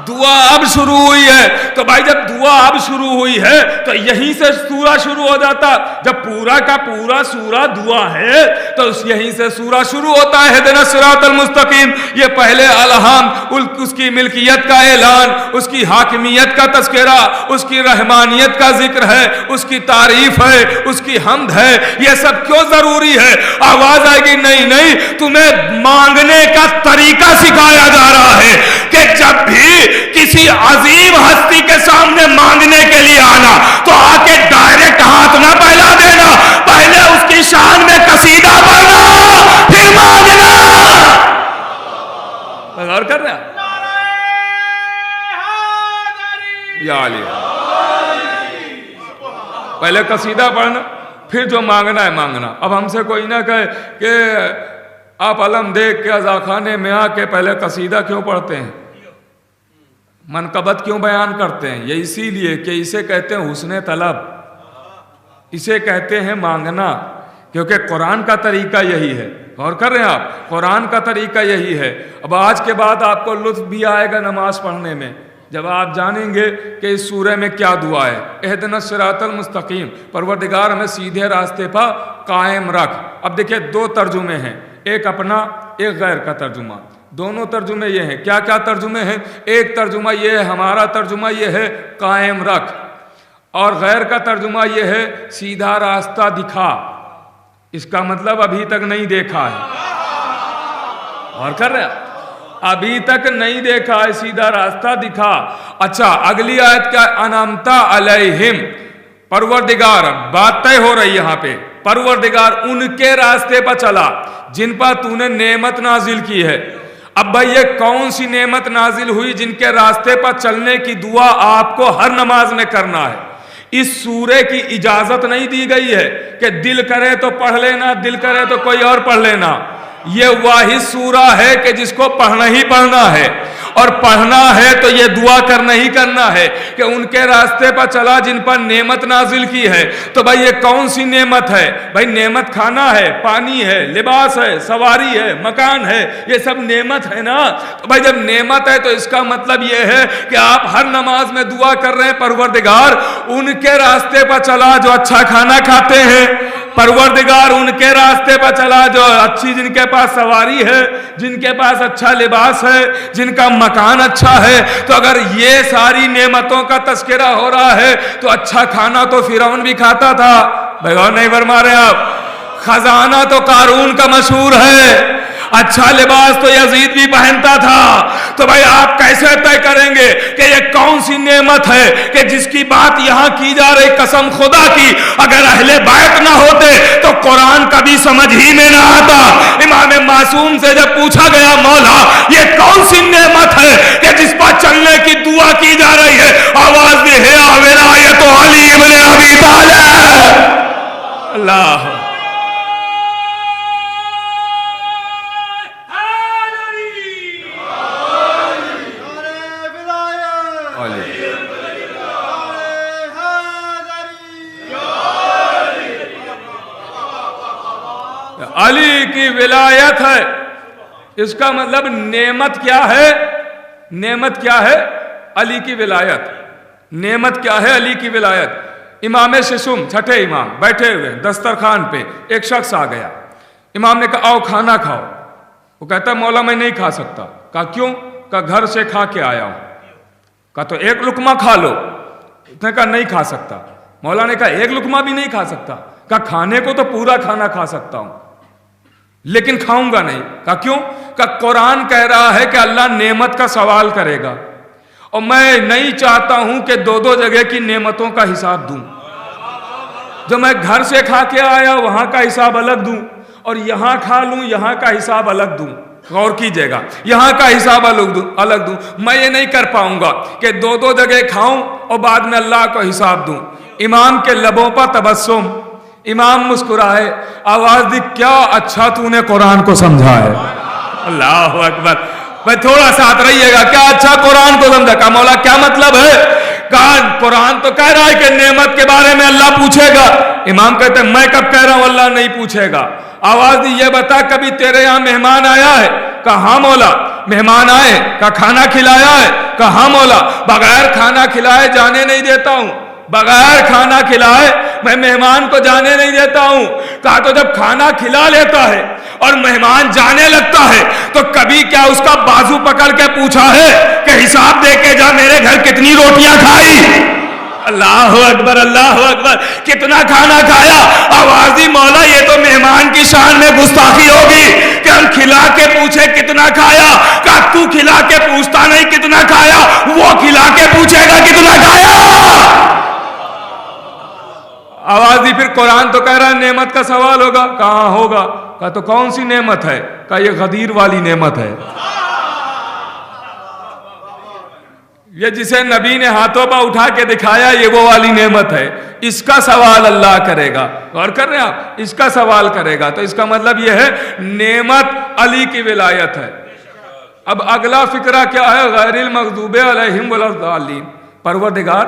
दुआ अब शुरू हुई है تو بھائی جب دعا اب شروع ہوئی ہے تو یہیں سے سورہ شروع ہو جاتا. جب پورا کا پورا سورہ دعا ہے تو یہیں سے سورہ شروع ہوتا ہے. اہدنا الصراط المستقیم. یہ پہلے الہام، اس کی ملکیت کا اعلان، اس کی حاکمیت کا تذکرہ، اس کی رحمانیت کا ذکر ہے، اس کی تعریف ہے، اس کی حمد ہے. یہ سب کیوں ضروری ہے؟ آواز آئے گی نہیں نہیں، تمہیں مانگنے کا طریقہ سکھایا جا رہا ہے کہ جب بھی کسی عظیم ہستی کے سامنے مانگنے کے لیے آنا تو آ کے ڈائریکٹ ہاتھ نہ پھیلا دینا، پہلے اس کی شان میں قصیدہ پڑھنا پھر مانگنا. غور کر رہے ہیں یا علی؟ پہلے قصیدہ پڑھنا پھر جو مانگنا ہے مانگنا. اب ہم سے کوئی نہ کہے کہ آپ علم دیکھ کے عزاخانے میں آ کے پہلے قصیدہ کیوں پڑھتے ہیں، منقبت کیوں بیان کرتے ہیں. یہ اسی لیے کہ اسے کہتے ہیں حسن طلب، اسے کہتے ہیں مانگنا، کیونکہ قرآن کا طریقہ یہی ہے. غور کر رہے ہیں آپ، قرآن کا طریقہ یہی ہے. اب آج کے بعد آپ کو لطف بھی آئے گا نماز پڑھنے میں جب آپ جانیں گے کہ اس سورہ میں کیا دعا ہے. اہدنا الصراط المستقیم، پروردگار ہمیں سیدھے راستے پر قائم رکھ. اب دیکھیں دو ترجمے ہیں، ایک اپنا ایک غیر کا ترجمہ. دونوں ترجمے یہ ہیں. کیا کیا ترجمے ہیں؟ ایک ترجمہ یہ ہے، ہمارا ترجمہ یہ ہے قائم رکھ، اور غیر کا ترجمہ یہ ہے سیدھا راستہ دکھا. اس کا مطلب ابھی تک نہیں دیکھا ہے. اور کر رہے ہیں ابھی تک نہیں دیکھا ہے، سیدھا راستہ دکھا. اچھا اگلی آیت کیا؟ انعمتا علیہم، پروردگار، بات طے ہو رہی یہاں پہ، پروردگار ان کے راستے پر چلا جن پر تو نے نعمت نازل کی ہے. اب بھائی یہ کون سی نعمت نازل ہوئی جن کے راستے پر چلنے کی دعا آپ کو ہر نماز میں کرنا ہے؟ اس سورے کی اجازت نہیں دی گئی ہے کہ دل کرے تو پڑھ لینا، دل کرے تو کوئی اور پڑھ لینا. یہ واحد سورہ ہے کہ جس کو پڑھنا ہی پڑھنا ہے، اور پڑھنا ہے تو یہ دعا کرنا ہی کرنا ہے کہ ان کے راستے پر چلا جن پر نعمت نازل کی ہے. تو بھائی یہ کون سی نعمت ہے؟ بھائی نعمت کھانا ہے، پانی ہے، لباس ہے، سواری ہے، مکان ہے، یہ سب نعمت ہے نا. تو بھائی جب نعمت ہے تو اس کا مطلب یہ ہے کہ آپ ہر نماز میں دعا کر رہے ہیں پروردگار ان کے راستے پر چلا جو اچھا کھانا کھاتے ہیں، پروردگار ان کے راستے پر چلا جو اچھی، جن کے پاس سواری ہے، جن کے پاس اچھا لباس ہے، جن کا مکان اچھا ہے. تو اگر یہ ساری نعمتوں کا تذکرہ ہو رہا ہے تو اچھا کھانا تو فرعون بھی کھاتا تھا. بھائی اور نہیں فرما رہے آپ؟ خزانہ تو قارون کا مشہور ہے، اچھا لباس تو یزید بھی پہنتا تھا. تو بھائی آپ کیسے طے کریں گے کہ یہ کون سی نعمت ہے کہ جس کی بات یہاں کی جا رہی؟ قسم خدا کی اگر اہل بیت نہ ہوتے تو قرآن کبھی سمجھ ہی میں نہ آتا. امام معصوم سے جب پوچھا گیا مولا یہ کون سی نعمت ہے کہ جس پر چلنے کی دعا کی جا رہی ہے، آواز دی ہے ولایت علی ابن ابی طالب. اللہ علی کی ولایت ہے. اس کا مطلب نعمت کیا ہے؟ نعمت کیا ہے؟ علی کی ولایت. نعمت کیا ہے؟ علی کی ولایت. امام ششم چھٹے امام بیٹھے ہوئے دسترخوان پہ، ایک شخص آ گیا. امام نے کہا آؤ کھانا کھاؤ. وہ کہتا مولا میں نہیں کھا سکتا. کہا کیوں؟ کہا گھر سے کھا کے آیا ہوں. کہا تو ایک لقمہ کھا لو. اس نے کہا نہیں کھا سکتا. مولا نے کہا ایک لقمہ بھی نہیں کھا سکتا. کہا کھانے کو تو پورا کھانا کھا سکتا ہوں لیکن کھاؤں گا نہیں. کہا کیوں؟ کہا قرآن کہہ رہا ہے کہ اللہ نعمت کا سوال کرے گا اور میں نہیں چاہتا ہوں کہ دو دو جگہ کی نعمتوں کا حساب دوں. جو میں گھر سے کھا کے آیا وہاں کا حساب الگ دوں اور یہاں کھا لوں یہاں کا حساب الگ دوں. غور کیجئے گا، یہاں کا حساب الگ دوں. میں یہ نہیں کر پاؤں گا کہ دو دو جگہ کھاؤں اور بعد میں اللہ کو حساب دوں. امام کے لبوں پر تبسم، امام مسکرائے، آواز دی کیا اچھا تو نے قرآن کو سمجھا ہے. اللہ اکبر. میں تھوڑا ساتھ رہیے گا. کیا اچھا قرآن کو سمجھا. کہا مولا کیا مطلب ہے؟ کہا قرآن تو کہہ رہا ہے کہ نعمت کے بارے میں اللہ پوچھے گا. امام کہتے ہیں میں کب کہہ رہا ہوں اللہ نہیں پوچھے گا. आवाज दी, ये बता कभी तेरे यहाँ मेहमान आया है? कहा हाँ मौला। मेहमान आए? कहा खाना खिलाया है? कहा हाँ मौला। बगैर खाना खिलाए जाने नहीं देता हूं, बगैर खाना खिलाए मैं मेहमान को जाने नहीं देता हूं। कहा तो जब खाना खिला लेता है और मेहमान जाने लगता है तो कभी क्या उसका बाजू पकड़ के पूछा है कि हिसाब दे के जा मेरे घर कितनी रोटियां खाई? अल्लाह अकबर, अल्लाह अकबर, कितना खाना खाया? आवाज दी, मौला ये तो मेहमान की शान में गुस्ताखी होगी कि हम खिला के पूछे कितना खाया। कहा तू खिला के पूछता नहीं कितना खाया, वो खिला के पूछेगा कितना खाया। आवाज दी, फिर कुरान तो कह रहा है नेमत का सवाल होगा। कहां होगा? कहा तो कौन सी नेमत है? कहा ये गदीर वाली नेमत है, ये जिसे नबी ने हाथों पर उठा के दिखाया ये वो वाली नेमत है। इसका सवाल अल्लाह करेगा। गौर कर रहे हैं आप? इसका सवाल करेगा। तो इसका मतलब यह है नेमत अली की विलायत है। अब अगला फिक्रा क्या है? गैरिल मग़दूबे अलैहिम वलद्दालीन, परवरदिगार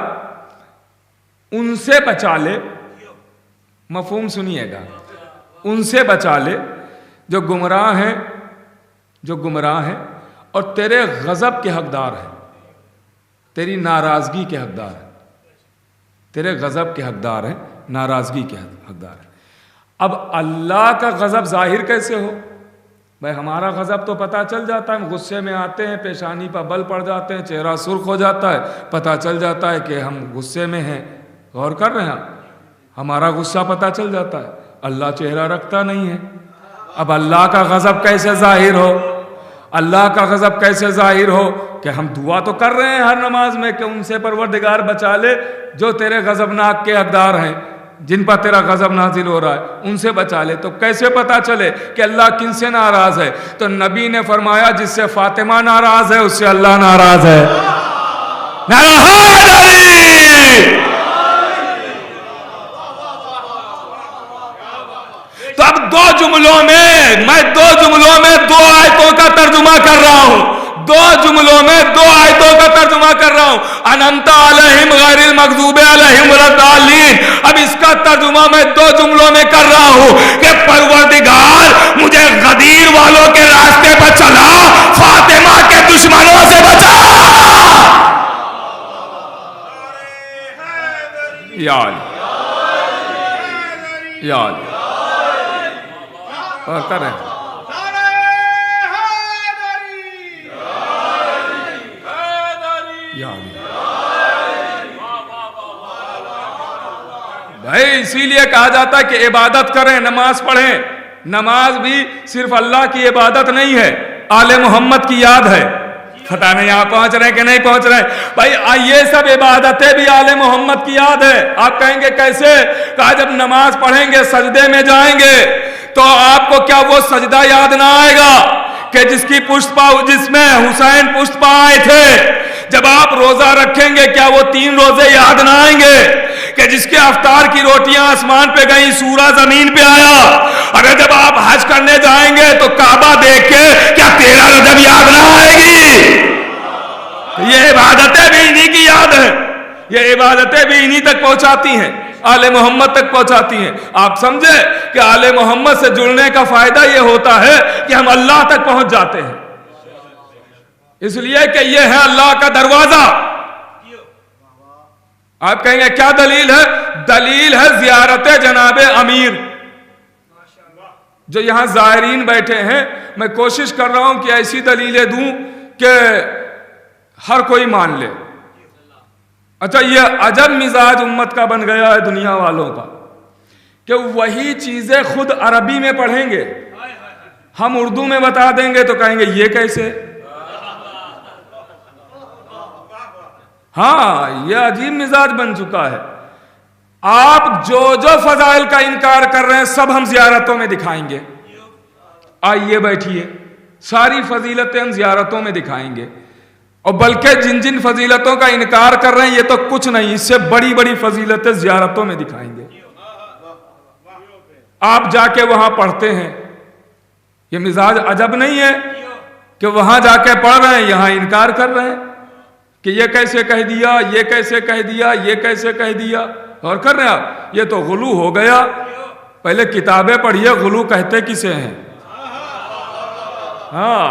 उनसे बचा ले, मफहूम सुनिएगा, उनसे बचा ले जो गुमराह हैं, जो गुमराह हैं और तेरे गजब के हकदार हैं, तेरी नाराजगी के हकदार हैं, तेरे गजब के हकदार हैं, नाराजगी के हकदार हैं। अब अल्लाह का गजब जाहिर कैसे हो? भाई हमारा गजब तो पता चल जाता है, हम गुस्से में आते हैं, पेशानी पर बल पड़ जाते हैं, चेहरा सुर्ख हो जाता है, पता चल जाता है कि हम गुस्से में हैं। गौर कर रहे हैं आप? हमारा गुस्सा पता चल जाता है, अल्लाह चेहरा रखता नहीं है। अब अल्लाह का गजब कैसे जाहिर हो? अल्लाह का गजब कैसे जाहिर हो कि हम दुआ तो कर रहे हैं हर नमाज में कि उनसे परवरदिगार बचा ले जो तेरे गजबनाक के हकदार हैं, जिन पर तेरा गजब नाजिल हो रहा है, उनसे बचा ले। तो कैसे पता चले कि अल्लाह किन से नाराज है? तो नबी ने फरमाया जिससे फातिमा नाराज है उससे अल्लाह नाराज है। तो अब दो जुमलों में मैं दो आयतों का तर्जुमा कर रहा हूं, दो जुमलों में दो आयतों का तर्जुमा कर रहा हूं। अनअमता अलैहिम गैरिल मग़दूबे अलैहिम वलद्दालीन। अब इसका तर्जुमा मैं दो जुमलों में कर रहा हूं कि परवरदिगार मुझे गदीर वालों के रास्ते पर चला, फातिमा के दुश्मनों से बचा। याद याद और करें भाई, इसीलिए कहा जाता है कि इबादत करें, नमाज पढ़ें। नमाज भी सिर्फ अल्लाह की इबादत नहीं है, आले मोहम्मद की याद है। पता नहीं आप पहुंच रहे कि नहीं पहुंच रहे भाई? ये सब इबादतें भी आले मोहम्मद की याद है। आप कहेंगे कैसे? कहा जब नमाज पढ़ेंगे सजदे में जाएंगे तो आपको क्या वो सजदा याद ना आएगा कि जिसकी पुष्ट पाव, जिसमें हुसैन पुष्ट पा आए थे? जब आप रोजा रखेंगे क्या वो 3 रोजे याद ना आएंगे कि जिसके अफ्तार की रोटियां आसमान पे गई, सूरा जमीन पे आया? अगर जब आप हज करने जाएंगे तो काबा देख के क्या 13 रजब याद ना आएगी? ये इबादतें भी इन्हीं की याद है, ये इबादतें भी इन्हीं तक पहुंचाती हैं, आले मोहम्मद तक पहुंचाती हैं। आप समझे कि आले मोहम्मद से जुड़ने का फायदा ये होता है कि हम अल्लाह तक पहुंच जाते हैं, इसलिए कि ये है अल्लाह का दरवाजा। आप कहेंगे क्या दलील है? दलील है ज़ियारत जनाबे अमीर। जो यहां ज़ायरीन बैठे हैं, मैं कोशिश कर रहा हूं कि ऐसी दलीलें दूं कि हर कोई मान ले। अच्छा, ये अजब मिजाज उम्मत का बन गया है दुनिया वालों का कि वही चीजें खुद अरबी में पढ़ेंगे, हम उर्दू में बता देंगे तो कहेंगे ये कैसे? हाँ, ये अजीब मिजाज बन चुका है। आप जो जो फजाइल का इनकार कर रहे हैं सब हम जियारतों में दिखाएंगे। आइए बैठिए, सारी फजीलतें हम जियारतों में दिखाएंगे। और बल्कि जिन जिन फजीलतों का इनकार कर रहे हैं ये तो कुछ नहीं, इससे बड़ी बड़ी फजीलतें जियारतों में दिखाएंगे। आप जाके वहां पढ़ते हैं, ये मिजाज अजब नहीं है कि वहां जाके पढ़ रहे हैं, यहां इनकार कर रहे हैं कि ये कैसे कह दिया, ये कैसे कह दिया, ये कैसे कह दिया। और कर रहे हैं आप, ये तो गुलू हो गया। पहले किताबें पढ़िए, गुलू कहते किसे हैं? हाँ,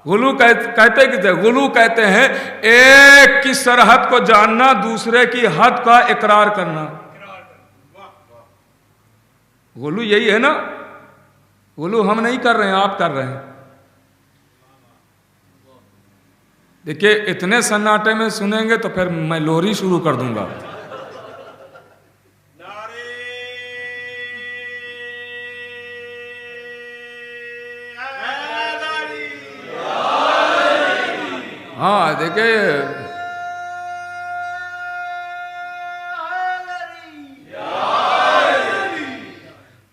गुलू कहते किसे? गुलू कहते हैं एक की सरहद को जानना, दूसरे की हद का इकरार करना। गुलू यही है ना? गुलू हम नहीं कर रहे हैं, आप कर रहे हैं। देखिए इतने सन्नाटे में सुनेंगे तो फिर मैं लोरी शुरू कर दूंगा। हाँ देखिए,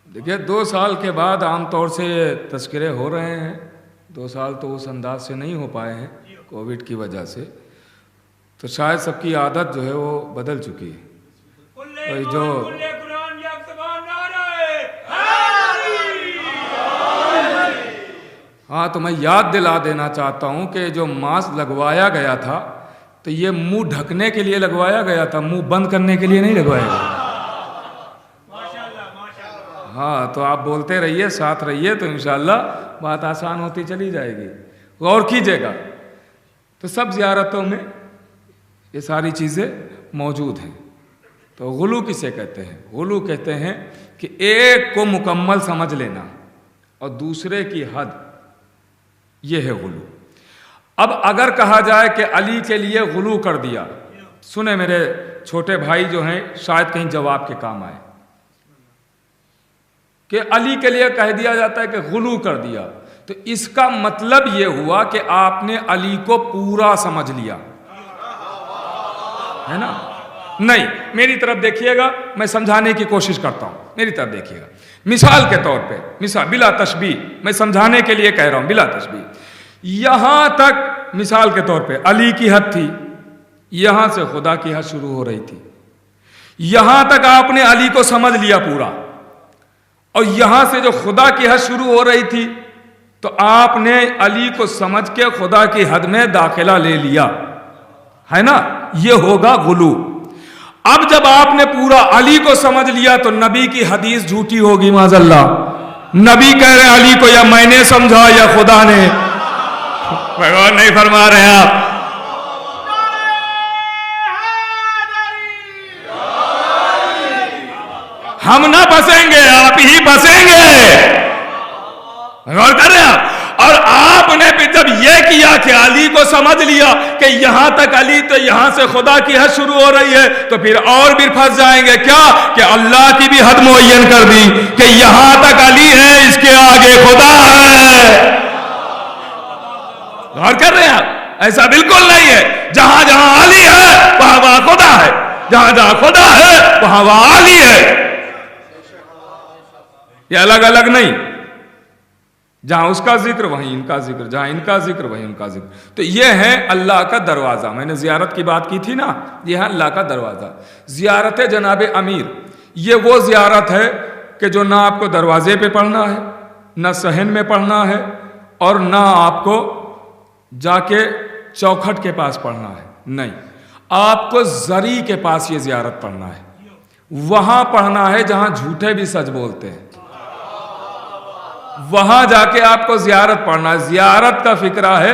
देखिए 2 साल के बाद आमतौर से तस्करे हो रहे हैं। 2 साल तो उस अंदाज से नहीं हो पाए हैं कोविड की वजह से, तो शायद सबकी आदत जो है वो बदल चुकी है। तो जो हाँ, तो मैं याद दिला देना चाहता हूँ कि जो मास्क लगवाया गया था तो ये मुंह ढकने के लिए लगवाया गया था, मुंह बंद करने के लिए नहीं लगवाया गया। हाँ, तो आप बोलते रहिए, साथ रहिए, तो इंशाल्लाह बात आसान होती चली जाएगी। गौर कीजिएगा, तो सब ज़ियारतों में ये सारी चीज़ें मौजूद हैं। तो गुलू किसे कहते हैं? गुलू कहते हैं कि एक को मुकम्मल समझ लेना और दूसरे की हद, ये है गुलू। अब अगर कहा जाए कि अली के लिए गुलू कर दिया, सुने मेरे छोटे भाई जो हैं, शायद कहीं जवाब के काम आए, कि अली के लिए कह दिया जाता है कि गुलू कर दिया, तो इसका मतलब ये हुआ कि आपने अली को पूरा समझ लिया, है ना? नहीं, मेरी तरफ देखिएगा, मैं समझाने की कोशिश करता हूं, मेरी तरफ देखिएगा। मिसाल के तौर पे, मिसाल बिला तशबीह, मैं समझाने के लिए कह रहा हूं, बिला तशबीह। यहां तक मिसाल के तौर पे अली की हद थी, यहां से खुदा की हद शुरू हो रही थी। यहां तक आपने अली को समझ लिया पूरा, और यहां से जो खुदा की हद शुरू हो रही थी, तो आपने अली को समझ के खुदा की हद में दाखिला ले लिया, है ना? ये होगा गुलू। अब जब आपने पूरा अली को समझ लिया तो नबी की हदीस झूठी होगी माज़अल्लाह। नबी कह रहे अली को, या मैंने समझा या खुदा ने। भगवान नहीं फरमा रहे आप। हम ना फंसेंगे, आप ही फंसेंगे। गौर कर रहे हैं आप? और आपने भी जब यह किया कि अली को समझ लिया कि यहां तक अली, तो यहां से खुदा की हद शुरू हो रही है, तो फिर और भी फंस जाएंगे। क्या? कि अल्लाह की भी हद मुअय्यन कर दी कि यहां तक अली है, इसके आगे खुदा है। गौर कर रहे हैं आप? ऐसा बिल्कुल नहीं है। जहां जहां अली है वहां वहां खुदा है, जहां जहां खुदा है वहां वहां अली है। ये अलग अलग नहीं, जहां उसका जिक्र वहीं इनका जिक्र, जहां इनका जिक्र वहीं उनका जिक्र। तो ये है अल्लाह का दरवाज़ा। मैंने ज़ियारत की बात की थी ना, ये है अल्लाह का दरवाज़ा। ज़ियारत जनाब अमीर, ये वो ज़ियारत है कि जो ना आपको दरवाजे पे पढ़ना है, ना सहन में पढ़ना है, और ना आपको जाके चौखट के पास पढ़ना है। नहीं, आपको ज़री के पास ये ज़ियारत पढ़ना है। वहां पढ़ना है जहां झूठे भी सच बोलते हैं, वहां जाके आपको ज़ियारत पढ़ना है। ज़ियारत का फिक्रा है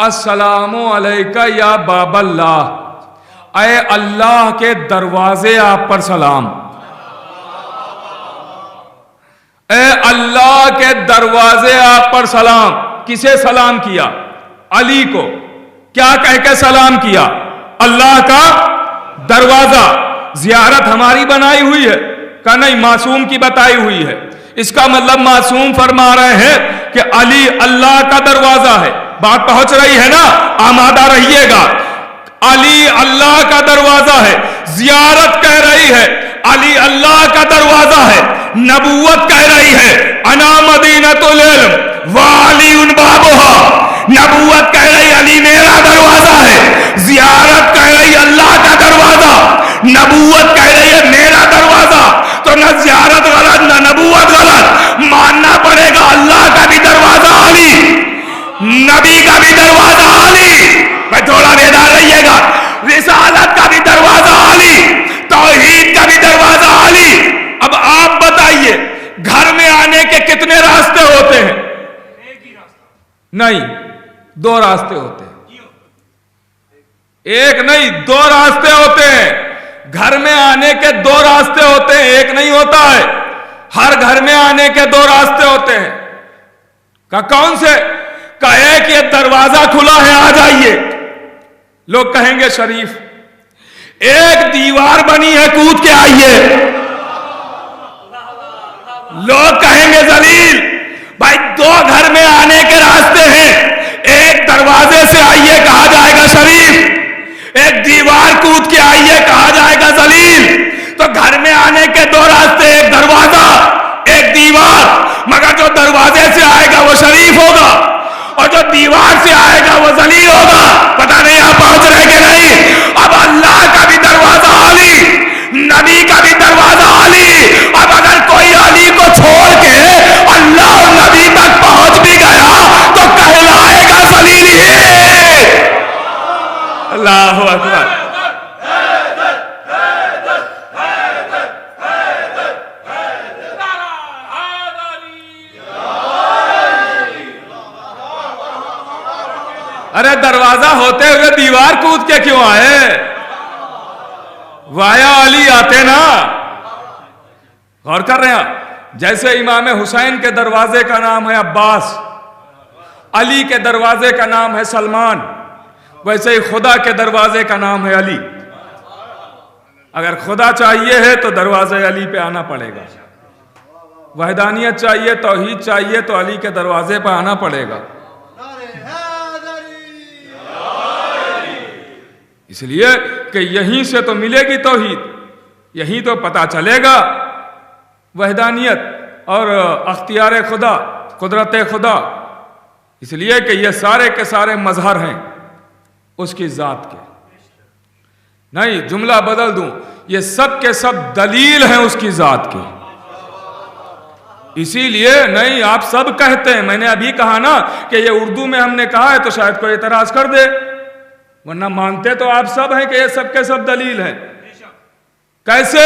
अस्सलामु अलैका या बाबल्लाह, ऐ अल्लाह के दरवाजे आप पर सलाम। ऐ अल्लाह के दरवाजे आप पर सलाम। किसे सलाम किया? अली को। क्या कह के सलाम किया? अल्लाह का दरवाजा। ज़ियारत हमारी बनाई हुई है का नहीं, मासूम की बताई हुई है। इसका मतलब मासूम फरमा रहे हैं कि अली अल्लाह का दरवाजा है। बात पहुंच रही है ना? आमादा रहिएगा। अली अल्लाह का दरवाजा है। ज़ियारत कह रही है अली अल्लाह का दरवाजा है। नबूवत कह रही है अना मदीनतुल इल्म व अलीउन बाबुहा। नबूवत कह रही अली मेरा दरवाजा है। ज़ियारत कह रही अल्लाह का दरवाजा। नबूवत कह रही है मेरा दरवाजा। तो न ज़ियारत गलत, न नबूवत गलत। मानना पड़ेगा अल्लाह का भी दरवाजा अली, नबी का भी दरवाजा अली। मैं थोड़ा बेदार रहिएगा। रिसालत का भी दरवाजा अली, तौहीद का भी दरवाजा अली। अब आप बताइए, नहीं, दो रास्ते होते हैं, एक नहीं दो रास्ते होते हैं। घर में आने के दो रास्ते होते हैं, एक नहीं होता है। हर घर में आने के दो रास्ते होते हैं। का कौन से? का एक ये दरवाजा खुला है, आ जाइए, लोग कहेंगे शरीफ। एक दीवार बनी है, कूद के आइए, लोग कहेंगे जलील। भाई दो घर में आने के रास्ते हैं, एक दरवाजे से आइए कहा जाएगा शरीफ, एक दीवार कूद के आइए कहा जाएगा जलील। तो घर में आने के दो रास्ते, एक दरवाजा एक दीवार, मगर जो दरवाजे से आएगा वो शरीफ होगा और जो दीवार से आएगा वो जलील होगा। पता नहीं आप पहुंच रहे कि नहीं। अब अल्लाह का भी दरवाजा अली, नबी का भी दरवाजा अली। अब अगर कोई अली को छोड़ के अल्लाह और नबी तक पहुंच भी गया तो कहलाएगा जलील ही। अल्लाहु अकबर। अरे दरवाजा होते हुए दीवार कूद के क्यों आए? वाया अली आते ना। गौर कर रहे हैं? जैसे इमाम हुसैन के दरवाजे का नाम है अब्बास, अली के दरवाजे का नाम है सलमान, वैसे ही खुदा के दरवाजे का नाम है अली। अगर खुदा चाहिए है तो दरवाजे अली पे आना पड़ेगा। वहदानियत चाहिए, तौहीद चाहिए तो अली के दरवाजे पे आना पड़ेगा। इसलिए कि यहीं से तो मिलेगी तौहीद, यहीं तो पता चलेगा वहदानियत और अख्तियार खुदा, कुदरत खुदा। इसलिए कि ये सारे के सारे मजहर हैं उसकी ज़ात के। नहीं, जुमला बदल दूं, ये सब के सब दलील हैं उसकी ज़ात के। इसीलिए नहीं आप सब कहते हैं, मैंने अभी कहा ना कि ये उर्दू में हमने कहा है तो शायद कोई एतराज कर दे, वरना मानते तो आप सब हैं कि ये सब के सब दलील हैं। कैसे?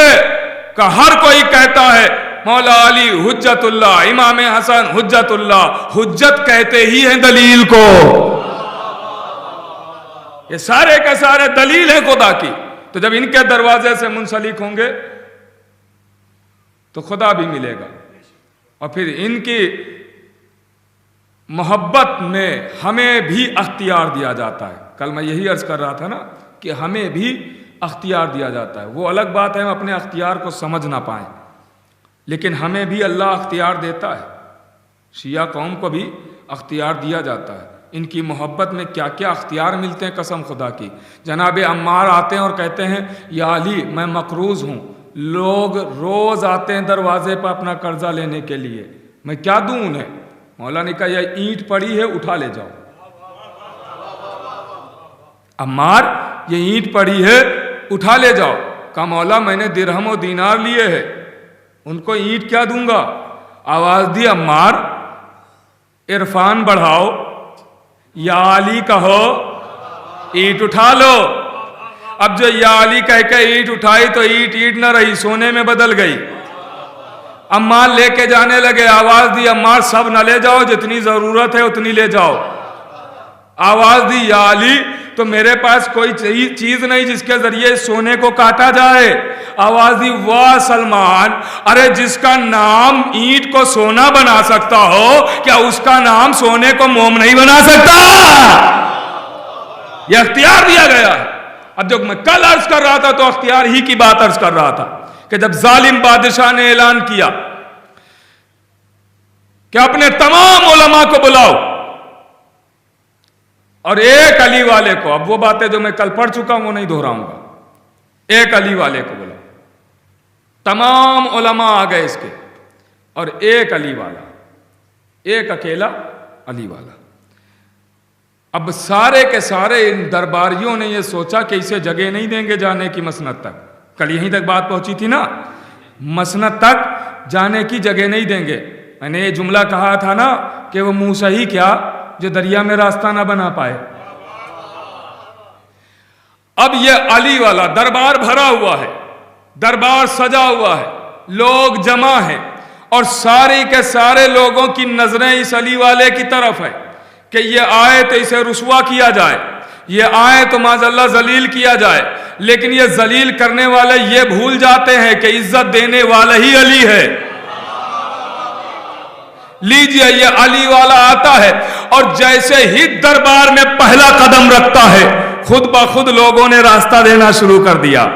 का हर कोई कहता है मौला अली हुज्जतुल्लाह, इमाम हसन हुज्जतुल्लाह, हुज्जत कहते ही हैं दलील को। ये सारे के सारे दलील हैं खुदा की। तो जब इनके दरवाजे से मुंसलिक होंगे तो खुदा भी मिलेगा और फिर इनकी मोहब्बत में हमें भी अख्तियार दिया जाता है। कल मैं यही अर्ज कर रहा था ना कि हमें भी अख्तियार दिया जाता है। वो अलग बात है हम अपने अख्तियार को समझ ना पाएं, लेकिन हमें भी अल्लाह अख्तियार देता है। शिया कौम को भी अख्तियार दिया जाता है। इनकी मोहब्बत में क्या क्या अख्तियार मिलते हैं, कसम खुदा की। जनाब अम्मार आते हैं और कहते हैं या अली मैं मकरूज हूँ, लोग रोज आते हैं दरवाजे पर अपना कर्जा लेने के लिए, मैं क्या दूं उन्हें? मौला ने कहा यह ईंट पड़ी है उठा ले जाओ। अम्मार ये ईंट पड़ी है उठा ले जाओ। कहा मौला मैंने दिरहम और दीनार लिए हैं, उनको ईंट क्या दूंगा? आवाज दी अम्मार इरफान बढ़ाओ, या अली कहो, ईंट उठा लो। अब जो या अली कह के ईंट उठाई तो ईंट ईंट न रही, सोने में बदल गई। अम्मार लेके जाने लगे, आवाज दी अम्मार सब न ले जाओ, जितनी जरूरत है उतनी ले जाओ। आवाज दी या अली तो मेरे पास कोई चीज नहीं जिसके जरिए सोने को काटा जाए। आवाज दी वाह सलमान, अरे जिसका नाम ईंट को सोना बना सकता हो, क्या उसका नाम सोने को मोम नहीं बना सकता? यह अख्तियार दिया गया है। अब जो मैं कल अर्ज कर रहा था तो अख्तियार ही की बात अर्ज कर रहा था कि जब जालिम बादशाह ने ऐलान किया कि अपने तमाम उलमा को बुलाओ और एक अली वाले को, अब वो बातें जो मैं कल पढ़ चुका हूं वो नहीं दोहराऊंगा, एक अली वाले को बुलाओ। तमाम उलमा आ गए इसके और एक अली वाला, एक अकेला अली वाला। अब सारे के सारे इन दरबारियों ने ये सोचा कि इसे जगह नहीं देंगे जाने की मसनद तक। कल यहीं तक बात पहुंची थी ना, मसनद तक जाने की जगह नहीं देंगे। मैंने ये जुमला कहा था ना कि वो मूसा ही क्या जो दरिया में रास्ता ना बना पाए। अब ये अली वाला दरबार भरा हुआ है, दरबार सजा हुआ है, लोग जमा हैं और सारे के सारे लोगों की नजरें इस अली वाले की तरफ है کہ یہ آئے تو اسے رسوا کیا جائے، یہ آئے تو معاذاللہ ذلیل کیا جائے، لیکن یہ ذلیل کرنے والے یہ بھول جاتے ہیں کہ عزت دینے والا ہی علی ہے۔ لیجئے یہ علی والا آتا ہے اور جیسے ہی دربار میں پہلا قدم رکھتا ہے خود بخود لوگوں نے راستہ دینا شروع کر دیا،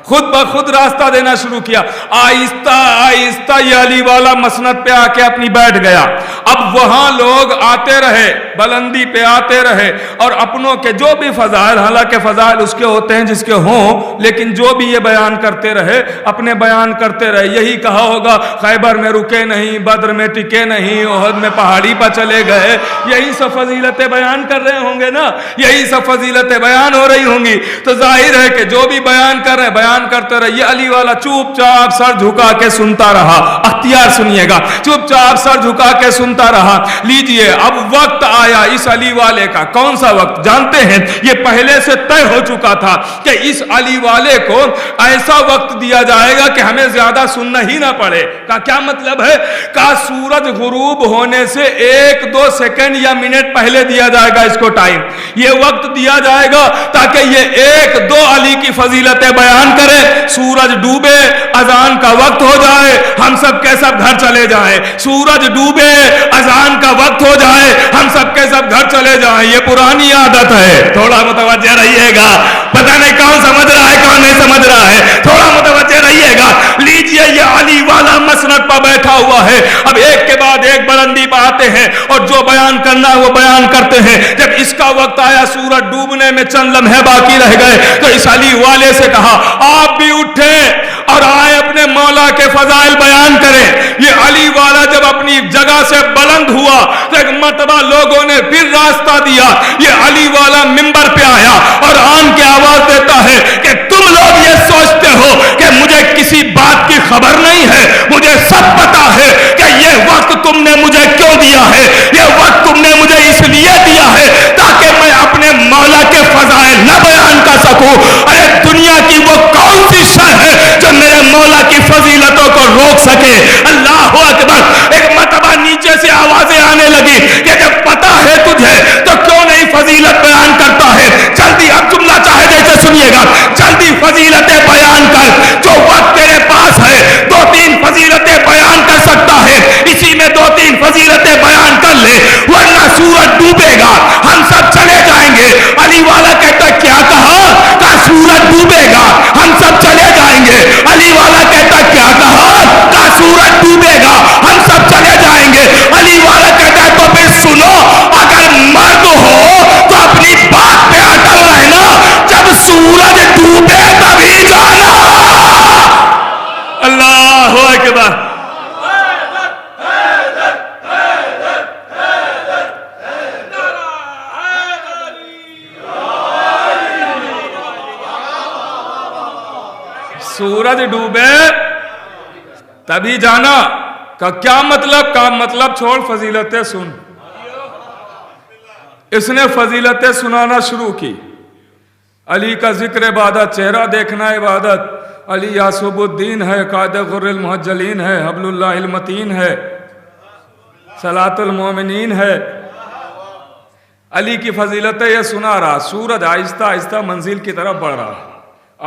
خود بخود راستہ دینا شروع کیا۔ آہستہ آہستہ یہ علی والا مسند پہ آ کے اپنی بیٹھ گیا۔ اب وہاں لوگ آتے رہے، بلندی پہ آتے رہے اور اپنوں کے جو بھی فضائل، حالانکہ فضائل اس کے ہوتے ہیں جس کے ہوں، لیکن جو بھی یہ بیان کرتے رہے، اپنے بیان کرتے رہے۔ یہی کہا ہوگا خیبر میں رکے نہیں، بدر میں ٹکے نہیں، احد میں پہاڑی پر چلے گئے، یہی سب فضیلتیں بیان کر رہے ہوں گے نا، یہی سب فضیلتیں بیان ہو رہی ہوں گی۔ تو ظاہر ہے کہ جو بھی بیان کر رہے بیان کرتے رہے۔ یہ علی والا چوپ چاپ سر جھکا کے سنتا رہا، اختیار سنیے گا، چوپ چاپ سر جھکا کے سنتا رہا۔ لیجئے اب وقت آیا اس علی والے کا، کون سا وقت جانتے ہیں؟ یہ پہلے سے طے ہو چکا تھا کہ اس علی والے کو ایسا وقت دیا جائے گا کہ ہمیں زیادہ سننا ہی نہ پڑے۔ کا کیا مطلب ہے؟ کا سورج غروب ہونے سے 1-2 سیکنڈ یا منٹ پہلے دیا جائے گا اس کو ٹائم، یہ وقت دیا جائے گا تاکہ یہ 1-2 علی کی فضیلتیں بیان کرے، سورج ڈوبے، اذان کا وقت ہو جائے، ہم سب کے سب گھر چلے جائیں، سورج ڈوبے، اذان کا وقت ہو جائے، ہم سب کے سب گھر چلے جائیں۔ یہ پرانی عادت ہے، تھوڑا متوجہ رہیے گا، پتہ نہیں کون سمجھ رہا ہے کون نہیں سمجھ رہا ہے، تھوڑا متوجہ رہیے گا۔ لیجئے یہ علی والا مسند پر بیٹھا ہوا ہے، اب ایک کے بعد ایک بلندی پہ آتے ہیں اور جو بیان کرنا ہے وہ بیان کرتے ہیں۔ جب اس کا وقت آیا، سورج ڈوبنے میں چند لمحے باقی رہ گئے، تو اس علی والے سے کہا آپ بھی اٹھیں اور آئے اپنے مولا کے فضائل بیان کریں۔ یہ علی والا جب اپنی جگہ سے بلند ہوا تو ایک مرتبہ لوگوں نے پھر راستہ دیا۔ یہ علی والا منبر پہ آیا اور آن کے آواز دیتا ہے کہ تم لوگ یہ سوچتے ہو کہ مجھے کسی بات کی خبر نہیں ہے، مجھے سب پتا ہے کہ یہ وقت تم نے مجھے کیوں دیا ہے، یہ وقت تم نے مجھے اس لیے دیا ہے تاکہ میں اپنے مولا کے فضائل نہ بیان کر سکوں۔ ارے دنیا کی وہ کون سی شے ہے جو میرے مولا کی فضیلتوں کو روک سکے؟ اللہ اکبر۔ ایک مرتبہ نیچے سے آوازیں آنے لگی کہ جب پتا ہے تجھے تو کیوں نہیں فضیلت بیان کرتا ہے؟ جلدی، اب جملہ چاہے جیسے سنیے گا، جلدی فضیلتیں بیان کر، جو وقت تیرے پاس ہے 2-3 فضیلتیں بیان کر سکتا ہے، اسی میں 2-3 فضیلتیں بیان کر لے، ورنہ سورج ڈوبے گا، ہم سب چلے جائیں گے۔ علی والا کہتا کیا کہا؟ کہ سورج ڈوبے گا، ہم سب چلے جائیں گے۔ علی والا کہتا کیا کہا؟ کہ سورج ڈوبے گا، ہم سب چلے جائیں گے۔ علی والا کہتا ہے تو پھر سنو، اگر مرد ہو تو اپنی بات پہ اٹل رہنا، جب سورج ڈوبے تبھی جانا۔ اللہ اکبر۔ سورج ڈوبے تبھی جانا کا کیا مطلب؟ کا مطلب چھوڑ، فضیلتیں سن۔ اس نے فضیلتیں سنانا شروع کی۔ علی کا ذکر عبادت، چہرہ دیکھنا عبادت۔ علی یاسب الدین ہے، قائد غر المحجلین ہے، حبل اللہ المتین ہے، صلاۃ المومنین ہے۔ علی کی فضیلتیں یہ سنا رہا۔ سورج آہستہ آہستہ منزل کی طرف بڑھ رہا ہے،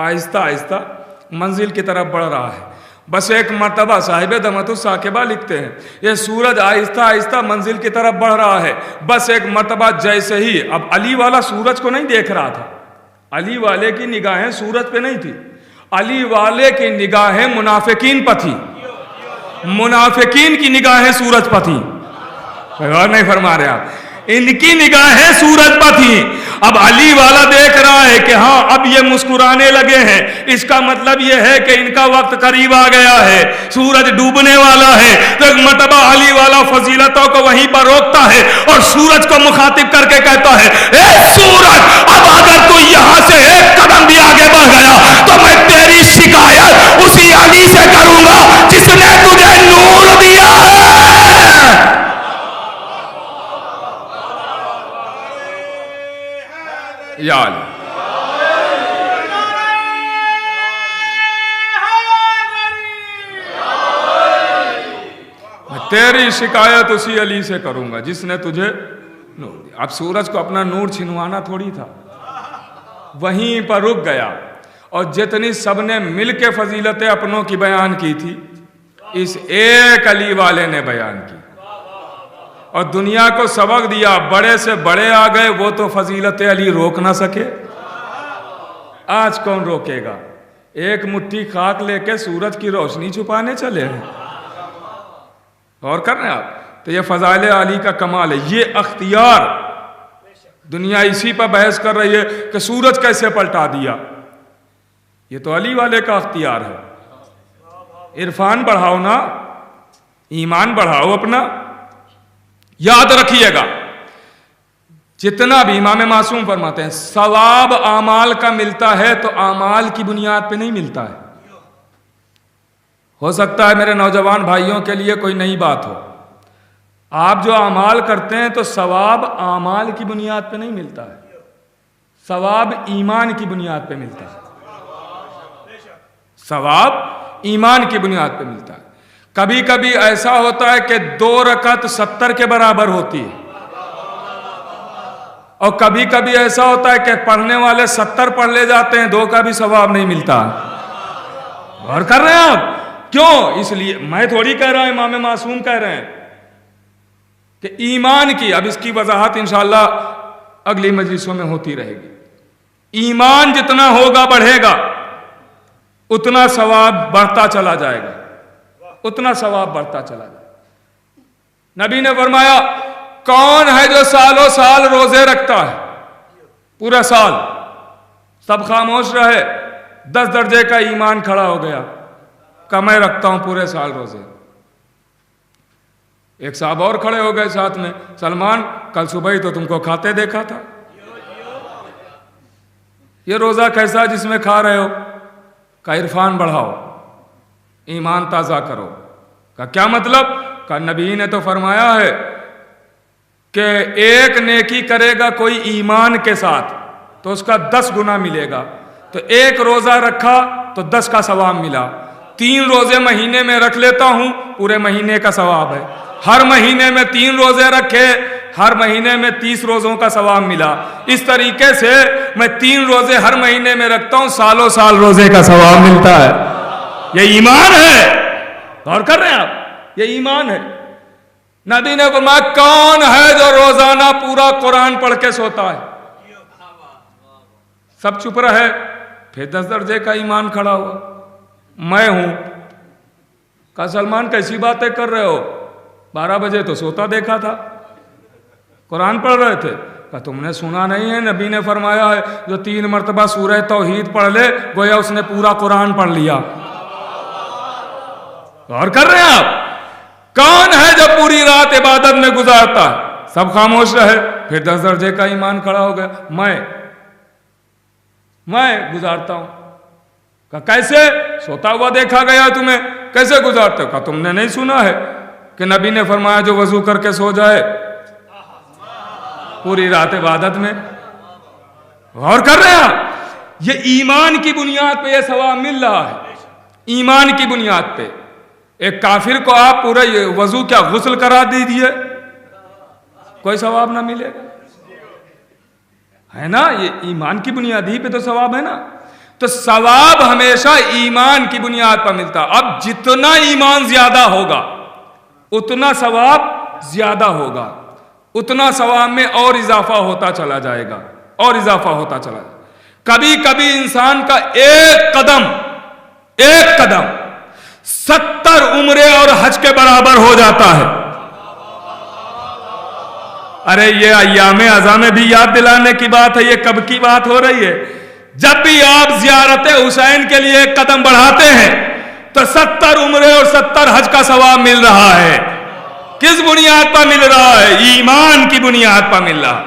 آہستہ آہستہ منزل کی طرف بڑھ رہا ہے۔ بس ایک مرتبہ صاحب دمت الثاقبہ لکھتے ہیں یہ سورج آہستہ آہستہ منزل کی طرف بڑھ رہا ہے۔ بس ایک مرتبہ جیسے ہی، اب علی والا سورج کو نہیں دیکھ رہا تھا، علی والے کی نگاہیں سورج پہ نہیں تھی، علی والے کی نگاہیں منافقین پر تھی، منافقین کی نگاہیں سورج پر تھیں۔ غور نہیں فرما رہے آپ؟ ان کی نگاہیں سورج پر تھیں۔ اب علی والا دیکھ رہا ہے کہ ہاں اب یہ مسکرانے لگے ہیں، اس کا مطلب یہ ہے کہ ان کا وقت قریب آ گیا ہے، سورج ڈوبنے والا ہے۔ تو ایک مرتبہ علی والا فضیلتوں کو وہیں پر روکتا ہے اور سورج کو مخاطب کر کے کہتا ہے اے سورج، اب اگر تو یہاں سے ایک قدم بھی آگے بڑھ گیا تو میں تیری شکایت اسی علی سے کروں گا جس نے تجھے نور دیا ہے۔ یا علی، میں تیری شکایت اسی علی سے کروں گا جس نے تجھے नूर दिया। अब सूरज को अपना नूर छिनवाना थोड़ी था, वहीं पर रुक गया। और जितनी सबने मिल के फजीलतें अपनों की बयान की थी, इस एक अली वाले ने बयान की और दुनिया को सबक दिया। बड़े से बड़े आ गए, वो तो फजीलत अली रोक ना सके, आज कौन रोकेगा? एक मुट्ठी खाक लेके सूरज की रोशनी छुपाने चले हैं। और कर रहे हैं आप? तो ये फजाइल अली का कमाल है। ये अख्तियार, दुनिया इसी पर बहस कर रही है कि सूरज कैसे पलटा दिया। ये तो अली वाले का अख्तियार है। इरफान बढ़ाओ ना, ईमान बढ़ाओ अपना। याद रखिएगा, जितना भी इमाम मासूम फरमाते हैं, सवाब आमाल का मिलता है तो आमाल की बुनियाद पे नहीं मिलता है। हो सकता है मेरे नौजवान भाइयों के लिए कोई नई बात हो। आप जो आमाल करते हैं तो सवाब आमाल की बुनियाद पे नहीं मिलता है, सवाब ईमान की बुनियाद पे मिलता है। सवाब ईमान की बुनियाद पे मिलता है। कभी कभी ऐसा होता है कि 2 रकअत 70 के बराबर होती है, और कभी कभी ऐसा होता है कि पढ़ने वाले 70 पढ़ ले जाते हैं, 2 का भी सवाब नहीं मिलता। गौर कर रहे हैं आप? क्यों? इसलिए मैं थोड़ी कह रहा हूं, इमाम मासूम कह रहे हैं कि ईमान की, अब इसकी वजाहत इंशाअल्लाह अगली मजलिसों में होती रहेगी। ईमान जितना होगा बढ़ेगा, उतना सवाब बढ़ता चला जाएगा, उतना सवाब बढ़ता चला जाएगा। नबी ने फरमाया, कौन है जो सालों साल रोजे रखता है, पूरा साल? सब खामोश रहे, 10 दर्जे का ईमान खड़ा हो गया, का मैं रखता हूं पूरे साल रोजे। एक साहब और खड़े हो गए साथ में, सलमान कल सुबह ही तो तुमको खाते देखा था, ये रोजा कैसा जिसमें खा रहे हो? का इरफान बढ़ाओ, ईमान ताज़ा करो। का क्या मतलब? का नबी ने तो फरमाया है कि एक नेकी करेगा कोई ईमान के साथ तो उसका 10 गुना मिलेगा। तो एक रोज़ा रखा तो 10 का सवाब मिला। 3 रोज़े महीने में रख लेता हूँ, पूरे महीने का सवाब है। हर महीने में 3 रोज़े रखे, हर महीने में 30 रोज़ों का सवाब मिला। इस तरीके से मैं 3 रोज़े हर महीने में रखता हूँ, सालों साल रोज़े का सवाब मिलता है। ये ईमान है। गौर कर रहे हैं आप? ये ईमान है। नबी ने फरमाया, कौन है जो रोजाना पूरा कुरान पढ़ के सोता है? सब चुप रहे, फिर 10 दर्जे का ईमान खड़ा हुआ, मैं हूं। कहा सलमान कैसी बातें कर रहे हो, 12 बजे तो सोता देखा था, कुरान पढ़ रहे थे। कहा तुमने सुना नहीं है, नबी ने फरमाया है जो 3 मरतबा सूरह तौहीद पढ़ ले, गोया उसने पूरा कुरान पढ़ लिया। गौर कर रहे हैं आप? कौन है जो पूरी रात इबादत में गुजारता है? सब खामोश रहे, फिर 10 दर्जे का ईमान खड़ा हो गया, मैं गुजारता हूं। कहा कैसे? सोता हुआ देखा गया तुम्हें, कैसे गुजारते हो? कहा तुमने नहीं सुना है कि नबी ने फरमाया जो वजू करके सो जाए पूरी रात इबादत में। गौर कर रहे हैं आप? ये ईमान की बुनियाद पे ये सवाब मिल रहा है। ईमान की बुनियाद पे एक काफिर को आप पूरा वजू क्या गुस्ल करा दीजिए, कोई सवाब ना मिलेगा, है ना? ये ईमान की बुनियाद ही पे तो सवाब है ना। तो सवाब हमेशा ईमान की बुनियाद पर मिलता। अब जितना ईमान ज्यादा होगा उतना सवाब ज्यादा होगा, उतना सवाब में और इजाफा होता चला जाएगा, और इजाफा होता चला जाएगा। कभी कभी इंसान का एक कदम 70 उम्रे और हज के बराबर हो जाता है। अरे ये अय्याम अज़ा में भी याद दिलाने की बात है। ये कब की बात हो रही है? जब भी आप ज़ियारत हुसैन के लिए एक कदम बढ़ाते हैं तो 70 उम्रे और 70 हज का सवाब मिल रहा है। किस बुनियाद पर मिल रहा है? ईमान की बुनियाद पर मिल रहा है।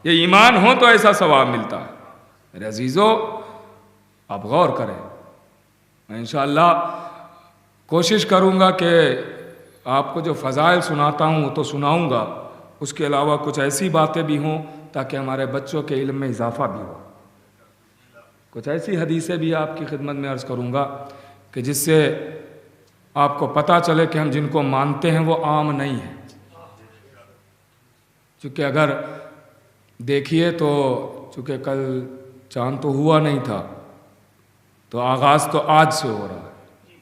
ये ईमान हो तो ऐसा सवाब मिलता है। मेरे अजीजों, आप गौर करें। मैं इंशाअल्लाह कोशिश करूंगा कि आपको जो फ़ज़ाइल सुनाता हूँ वो तो सुनाऊंगा, उसके अलावा कुछ ऐसी बातें भी हों ताकि हमारे बच्चों के इल्म में इजाफा भी हो। कुछ ऐसी हदीसें भी आपकी खिदमत में अर्ज़ करूंगा कि जिससे आपको पता चले कि हम जिनको मानते हैं वो आम नहीं है। چونکہ اگر دیکھیے تو چونکہ کل چاند تو ہوا نہیں تھا، تو آغاز تو آج سے ہو رہا ہے،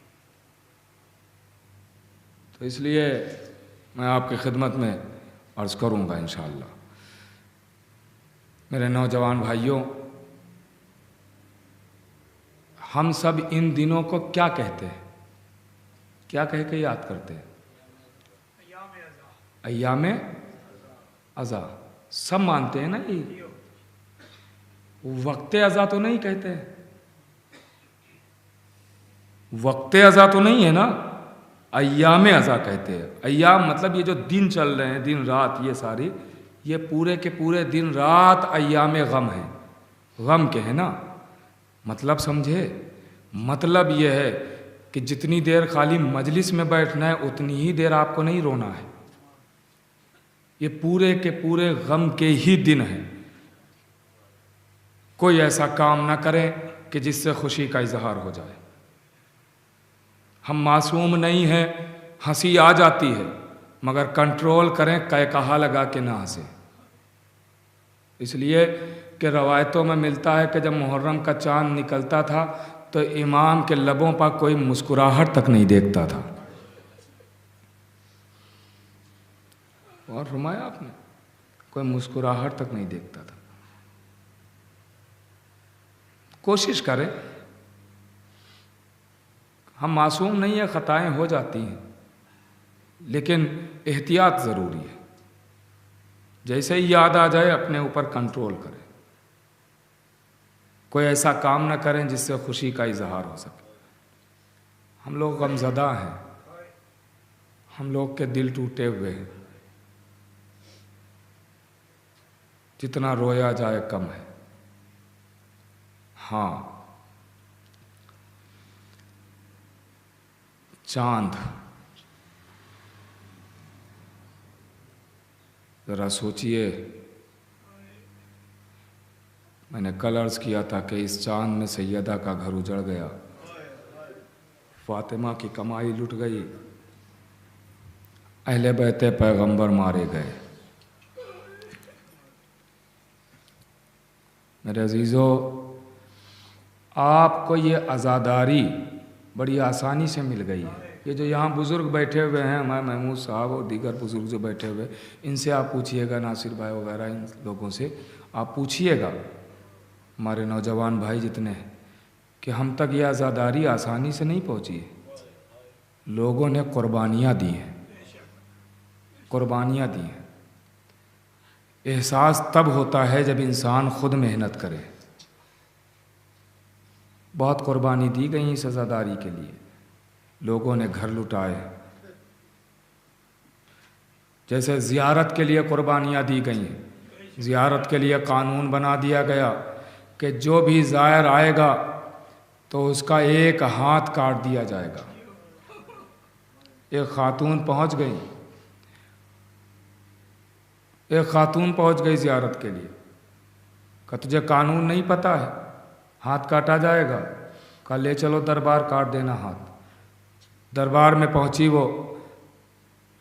تو اس لیے میں آپ کی خدمت میں عرض کروں گا انشاءاللہ۔ میرے نوجوان بھائیوں، ہم سب ان دنوں کو کیا کہتے ہیں، کیا کہہ کے یاد کرتے ہیں؟ ایام ازا، سب مانتے ہیں نا یہ، وقت ازا تو نہیں کہتے ہیں، وقت ازا تو نہیں ہے نا، ایام ازا کہتے ہیں۔ ایام مطلب یہ جو دن چل رہے ہیں، دن رات، یہ ساری، یہ پورے کے پورے دن رات ایام غم ہیں، غم کے ہیں نا۔ مطلب سمجھے؟ مطلب یہ ہے کہ جتنی دیر خالی مجلس میں بیٹھنا ہے اتنی ہی دیر آپ کو نہیں رونا ہے، یہ پورے کے پورے غم کے ہی دن ہیں۔ کوئی ایسا کام نہ کریں کہ جس سے خوشی کا اظہار ہو جائے۔ ہم معصوم نہیں ہیں، ہنسی آ جاتی ہے، مگر کنٹرول کریں، کہا لگا کے نہ ہنسیں۔ اس لیے کہ روایتوں میں ملتا ہے کہ جب محرم کا چاند نکلتا تھا تو امام کے لبوں پر کوئی مسکراہٹ تک نہیں دیکھتا تھا۔ اور فرمایا آپ نے، کوئی مسکراہٹ تک نہیں دیکھتا تھا۔ کوشش کریں، ہم معصوم نہیں ہیں، خطائیں ہو جاتی ہیں، لیکن احتیاط ضروری ہے۔ جیسے ہی یاد آ جائے اپنے اوپر کنٹرول کریں، کوئی ایسا کام نہ کریں جس سے خوشی کا اظہار ہو سکے۔ ہم لوگ غمزدہ ہیں، ہم لوگ کے دل ٹوٹے ہوئے ہیں، جتنا رویا جائے کم ہے۔ ہاں، چاند، ذرا سوچئے، میں نے کل عرض کیا تھا کہ اس چاند میں سیدہ کا گھر اجڑ گیا، فاطمہ کی کمائی لٹ گئی، اہل بیت پیغمبر مارے گئے۔ میرے عزیزو، آپ کو یہ عزاداری بڑی آسانی سے مل گئی ہے۔ یہ جو یہاں بزرگ بیٹھے ہوئے ہیں، ہمارے محمود صاحب اور دیگر بزرگ جو بیٹھے ہوئے، ان سے آپ پوچھئے گا، ناصر بھائی وغیرہ ان لوگوں سے آپ پوچھئے گا، ہمارے نوجوان بھائی جتنے ہیں، کہ ہم تک یہ عزاداری آسانی سے نہیں پہنچی ہے۔ لوگوں نے قربانیاں دی ہیں، قربانیاں دی ہیں۔ احساس تب ہوتا ہے جب انسان خود محنت کرے۔ بہت قربانی دی گئی اس عزاداری کے لیے، لوگوں نے گھر لٹائے، جیسے زیارت کے لیے قربانیاں دی گئی ہیں۔ زیارت کے لیے قانون بنا دیا گیا کہ جو بھی زائر آئے گا تو اس کا ایک ہاتھ کاٹ دیا جائے گا۔ ایک خاتون پہنچ گئی زیارت کے لیے، کہ تجھے قانون نہیں پتہ ہے، ہاتھ کاٹا جائے گا، کہا لے چلو دربار، کاٹ دینا ہاتھ۔ دربار میں پہنچی وہ،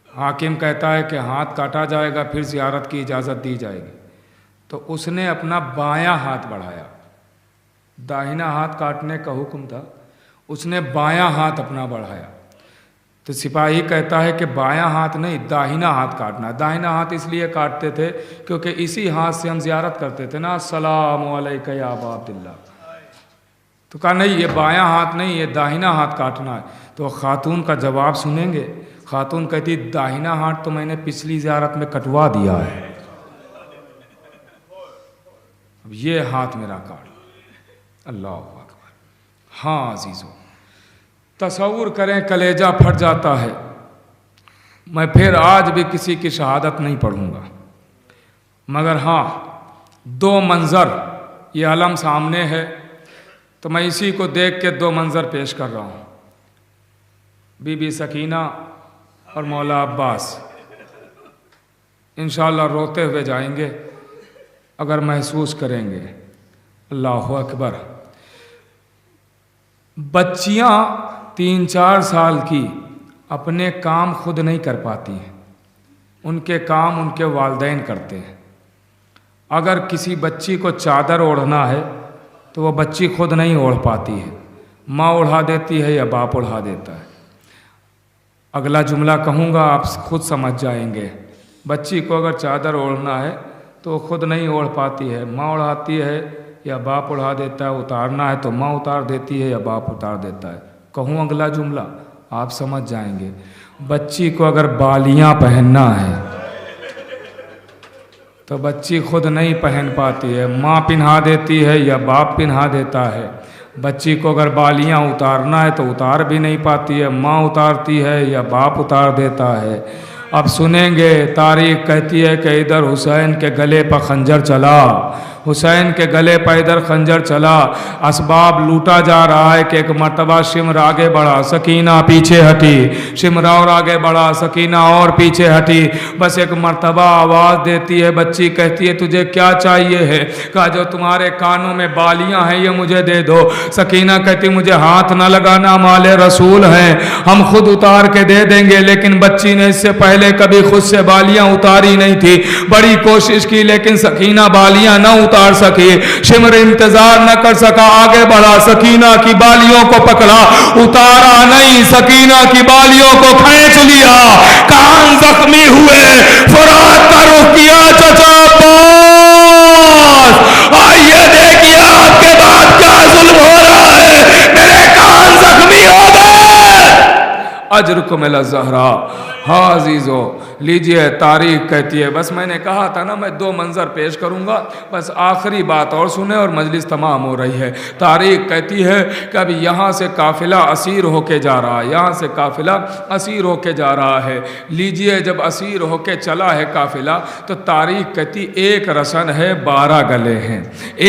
حاکم کہتا ہے کہ ہاتھ کاٹا جائے گا، پھر زیارت کی اجازت دی جائے گی۔ تو اس نے اپنا بایاں ہاتھ بڑھایا، داہنا ہاتھ کاٹنے کا حکم تھا، اس نے بایاں ہاتھ اپنا بڑھایا۔ تو سپاہی کہتا ہے کہ بایاں ہاتھ نہیں، داہنا ہاتھ کاٹنا۔ داہنا ہاتھ اس لیے کاٹتے تھے کیونکہ اسی ہاتھ سے ہم زیارت کرتے تھے نا، السلام علیکہ یا ابا عبداللہ۔ تو کہا نہیں، یہ بایاں ہاتھ نہیں، یہ داہنا ہاتھ کاٹنا ہے۔ تو خاتون کا جواب سنیں گے، خاتون کہتی داہنا ہاتھ تو میں نے پچھلی زیارت میں کٹوا دیا ہے، اب یہ ہاتھ میرا کاٹ۔ اللہ اکبر۔ ہاں عزیزو، تصور کریں کلیجہ پھٹ جاتا ہے۔ میں پھر آج بھی کسی کی شہادت نہیں پڑھوں گا، مگر ہاں دو منظر، یہ علم سامنے ہے تو میں اسی کو دیکھ کے دو منظر پیش کر رہا ہوں۔ بی بی سکینہ اور مولا عباس انشاءاللہ روتے ہوئے جائیں گے اگر محسوس کریں گے۔ اللہ اکبر۔ بچیاں 3-4 سال کی اپنے کام خود نہیں کر پاتی ہیں، उनके काम उनके वालिदैन करते हैं। अगर किसी बच्ची को चादर ओढ़ना है तो वो बच्ची खुद नहीं ओढ़ पाती है, माँ ओढ़ा देती है या बाप ओढ़ा देता है। अगला जुमला कहूँगा, आप खुद समझ जाएंगे। बच्ची को अगर चादर ओढ़ना है तो वो खुद नहीं ओढ़ पाती है, माँ ओढ़ाती है या बाप उड़ा देता है। उतारना है तो माँ उतार देती है या बाप उतार देता है। कहूँ अगला जुमला, आप समझ जाएंगे। बच्ची को अगर बालियाँ पहनना है तो बच्ची खुद नहीं पहन पाती है, माँ पिन्हा देती है या बाप पिन्हा देता है। बच्ची को अगर बालियाँ उतारना है तो उतार भी नहीं पाती है, माँ उतारती है या बाप उतार देता है। अब सुनेंगे, तारीख कहती है कि इधर हुसैन के गले पर खंजर चला, हुसैन के गले पर इधर खंजर चला। असबाब लूटा जा रहा है कि एक मर्तबा शिमर आगे बढ़ा, सकीना पीछे हटी, शिमर और आगे बढ़ा, सकीना और पीछे हटी। बस एक मर्तबा आवाज़ देती है, बच्ची कहती है तुझे क्या चाहिए है? कहा जो तुम्हारे कानों में बालियां हैं ये मुझे दे दो। सकीना कहती मुझे हाथ न लगाना, माले रसूल हैं, हम खुद उतार के दे देंगे। लेकिन बच्ची ने इससे पहले कभी खुद से बालियां उतारी नहीं थी, बड़ी कोशिश की लेकिन सकीना बालियां न उतार सकी। शिमर इंतजार न कर सका, आगे बढ़ा, सकीना की बालियों को पकड़ा, उतारा नहीं, सकीना की बालियों को खींच लिया। कान जख्मी हुए, फुरात का रुख किया, चचा आइए देखिए आपके बाद क्या जुल्म हो रहा है, मेरे कान जख्मी हो गए। अजरुकुम इला ज़हरा। हाँ अजीज़ो, लीजिए तारीख कहती है, बस मैंने कहा था ना मैं दो मंजर पेश करूंगा, बस आखिरी बात और सुने और मजलिस तमाम हो रही है। तारीख कहती है कि अभी यहाँ से काफिला असीर होके जा रहा है, यहाँ से काफिला असीर होके जा रहा है। लीजिए जब असीर होके चला है काफिला तो तारीख कहती एक रसन है 12 गले हैं,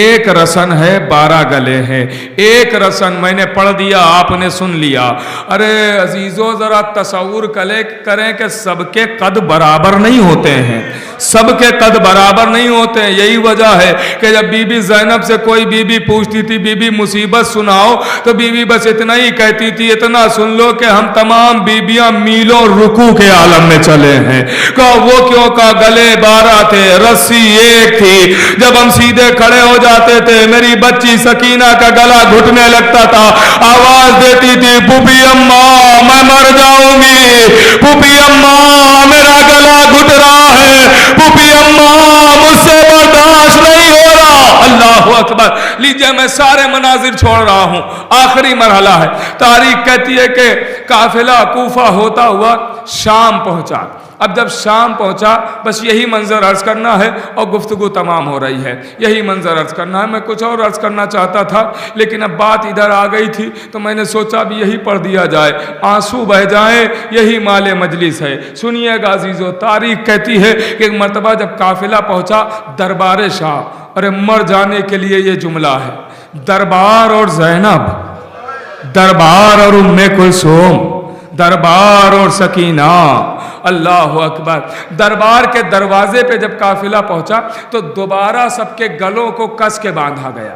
एक रसन है 12 गले हैं। एक रसन मैंने पढ़ दिया, आपने सुन लिया। अरे अजीज़ो ज़रा तसव्वुर करें कि सबके कद बराबर नहीं होते हैं, सबके कद बराबर नहीं होते हैं। यही वजह है कि जब बीबी ज़ैनब से कोई बीबी पूछती थी बीबी मुसीबत सुनाओ, तो बीबी बस इतना ही कहती थी, इतना सुन लो कि हम तमाम बीबियां मीलों रुकू के आलम में चले हैं। कहा वो क्यों? का गले 12 थे, रस्सी एक थी। जब हम सीधे खड़े हो जाते थे मेरी बच्ची सकीना का गला घुटने लगता था, आवाज देती थी पुपी अम्मा मैं मर जाऊंगी, पुपी अम्मा मेरा गला घुट रहा है, पुपी अम्मा मुझसे बर्दाश्त नहीं हो रहा। अल्लाह अकबर। लीजिए मैं सारे मनाजिर छोड़ रहा हूं, आखिरी मरहला है। तारीख कहती है कि काफिला कूफा होता हुआ शाम पहुंचा। अब जब शाम पहुंचा बस यही मंजर अर्ज करना है और गुफ्तगू तमाम हो रही है, यही मंजर अर्ज करना है। मैं कुछ और अर्ज करना चाहता था लेकिन अब बात इधर आ गई थी तो मैंने सोचा भी यही पढ़ दिया जाए, आंसू बह जाए, यही माले मजलिस है। सुनिएगा अजीजों, तारीख कहती है कि एक मरतबा जब काफिला पहुंचा दरबार शाह, अरे मर जाने के लिए ये जुमला है, दरबार और ज़ैनब, दरबार और उम्मे कुलसूम, दरबार और सकीना। अल्लाह अकबर। दरबार के दरवाजे पे जब काफिला पहुंचा तो दोबारा सबके गलों को कस के बांधा गया,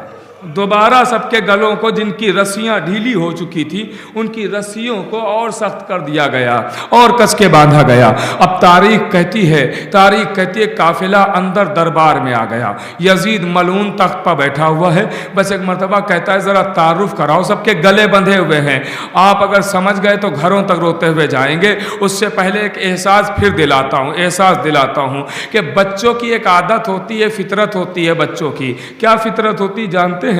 दोबारा सबके गलों को जिनकी रस्सियां ढीली हो चुकी थी उनकी रस्सियों को और सख्त कर दिया गया और कस के बांधा गया। अब तारीख कहती है काफिला अंदर दरबार में आ गया, यजीद मलून तख्त पर बैठा हुआ है। बस एक मरतबा कहता है ज़रा तारुफ कराओ, सबके गले बंधे हुए हैं। आप अगर समझ गए तो घरों तक रोते हुए जाएंगे। उससे पहले एक एहसास फिर दिलाता हूँ कि बच्चों की एक आदत होती है, फितरत होती है बच्चों की। क्या फितरत होती जानते हैं?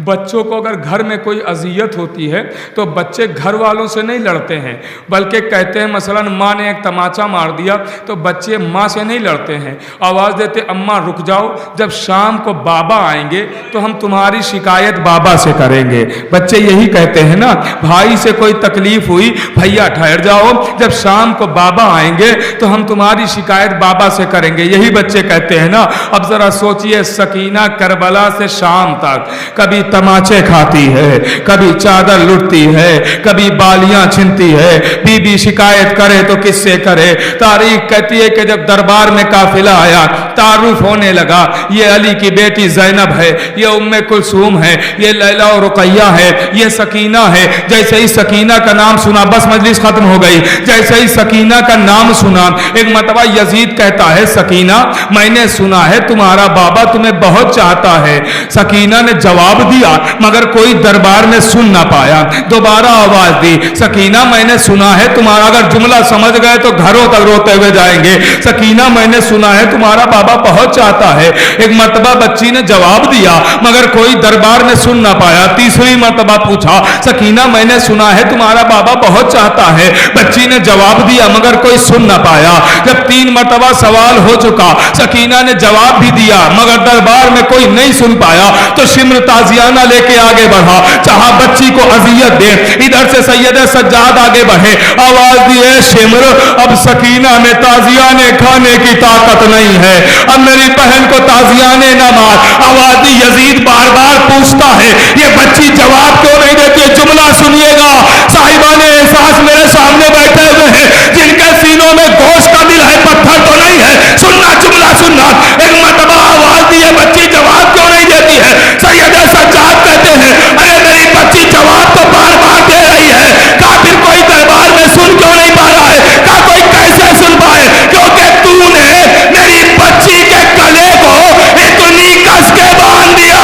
बच्चों को अगर घर में कोई अजियत होती है तो बच्चे घर वालों से नहीं लड़ते हैं, बल्कि कहते हैं मसलन माँ ने एक तमाचा मार दिया तो बच्चे माँ से नहीं लड़ते हैं, आवाज़ देते अम्मा रुक जाओ, जब शाम को बाबा आएंगे तो हम तुम्हारी शिकायत बाबा से करेंगे। बच्चे यही कहते हैं ना, भाई से कोई तकलीफ हुई भैया ठहर जाओ, जब शाम को बाबा आएंगे तो हम तुम्हारी शिकायत बाबा से करेंगे, यही बच्चे कहते हैं ना। अब जरा सोचिए, सकीना करबला से शाम तक कभी तमाचे खाती है, कभी चादर लुटती है, कभी बालियां छिनती है, बीबी शिकायत करे तो किससे करे। तारीख कहती है कि जब दरबार में काफिला आया, तारुफ होने लगा, ये अली की बेटी ज़ैनब है, ये उम्मे कुलसूम है, ये लैला और रुकैया है, ये सकीना है। जैसे ही सकीना का नाम सुना, बस मजलिस खत्म हो गई। जैसे ही सकीना का नाम सुना, एक मरतबा यजीद कहता है, सकीना मैंने सुना है तुम्हारा बाबा तुम्हें बहुत चाहता है। सकीना ने जवाब दिया मगर कोई दरबार में सुन ना पाया। दोबारा आवाज दी, सकीना मैंने सुना है तुम्हारा, अगर जुमला समझ गए तो घरों तक रोते हुए जाएंगे। सकीना मैंने सुना है तुम्हारा बाबा बहुत चाहता है। एक मरतबा बच्ची ने जवाब दिया मगर कोई दरबार में सुन ना पाया। तीसरी मरतबा पूछा, सकीना मैंने सुना है तुम्हारा बाबा बहुत चाहता है। बच्ची ने जवाब दिया मगर कोई सुन ना पाया। जब 3 मरतबा सवाल हो चुका, सकीना ने जवाब भी दिया मगर दरबार में कोई नहीं सुन पाया, तो शिम्र ताजियाना लेके आगे बढ़ा, चाहा बच्ची को अजियत दे। इधर से सैयद सज्जाद आगे बढ़े, आवाज दिए, शिम्र अब सकीना में ताजियाने खाने की ताकत नहीं है, अब मेरी बहन को ताजियाने ना मार। आवाज दी, यजीद बार बार पूछता है, ये बच्ची जवाब क्यों नहीं देती? जुमला सुनिएगा, साहिबाने एहसास मेरे सामने बैठे हुए हैं, जिनके सीनों में गोश्त का दिल है, पत्थर तो नहीं है। सुनना, जुमला सुनना। एक मरतबा आवाज दी, ये बच्ची जवाब क्यों नहीं देती है? सैयद सज्जाद कहते हैं, अरे मेरी बच्ची जवाब तो बार बार दे रही है, काफिर कोई दरबार में सुन क्यों नहीं पा रहा है? का कोई कैसे सुन पाए? क्योंकि तूने मेरी बच्ची के गले को इतनी कस के बांध दिया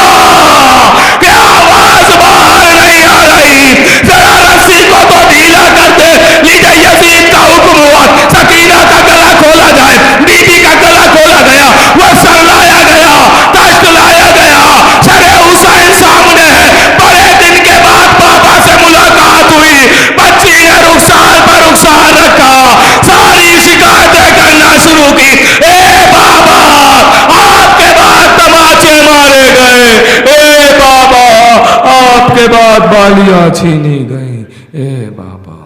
कि आवाज बाहर नहीं आ रही। जरा रस्सी को तो ढीला कर दे। लीजिए, यजीद का हुक्म हुआ, सकीना का गला खोला जाए। बीबी का गला खोला गया, वो सर लाया गया, तश्त लाया गया, शरे हुसैन सामने है। बड़े दिन के बाद बाबा से मुलाकात हुई, बच्ची ने रुखसार पर रुखसार रखा, सारी शिकायतें करना शुरू की। ए बाबा, आपके बाद तमाचे मारे गए, ए बाबा आपके बाद बालियां छीनी गई, ए बाबा।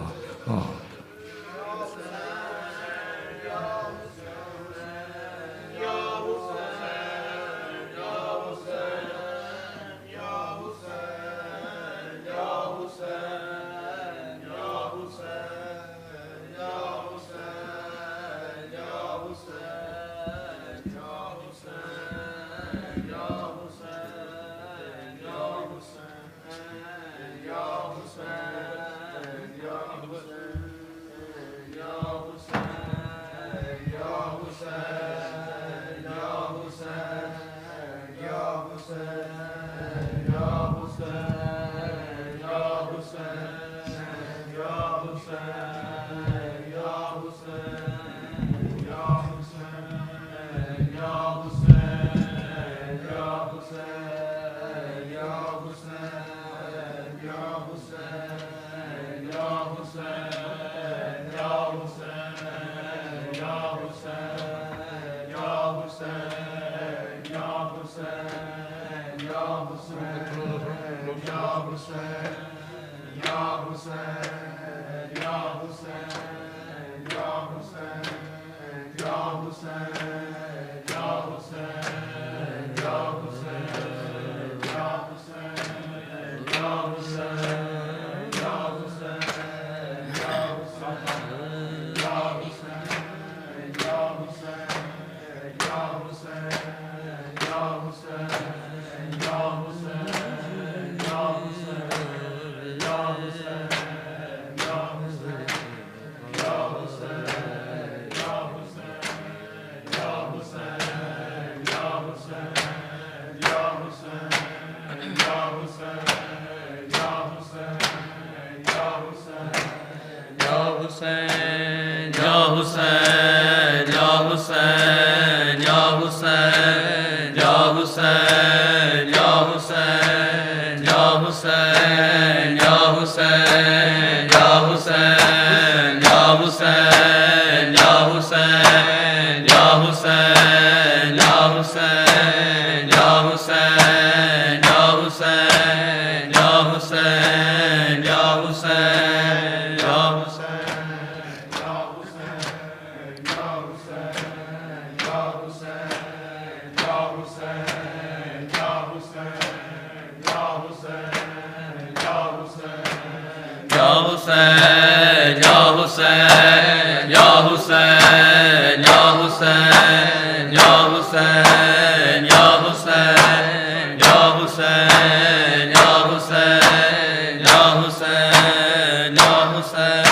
حسین یا حسین یا حسین یا حسین یا حسین یا حسین یا حسین یا حسین یا حسین یا حسین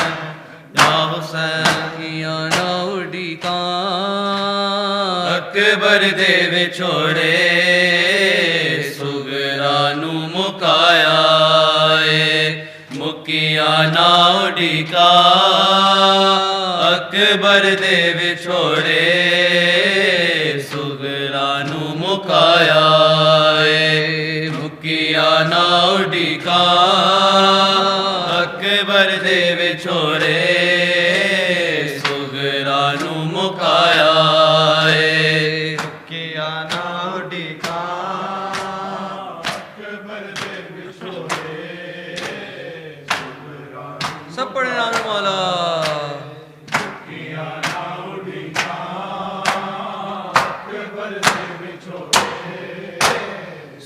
یا حسین کیا ناؤڈی کا اکبر دے وچھوڑے سگرانو مکایا مکیا ناؤڈی کا اکبر دے وچھوڑے سگرانو مکایا مکیا ناؤڈی کا اکبر دے وچھوڑے سگرانو مکایا مکیا ناؤڈی کا سب پڑھے نام مولا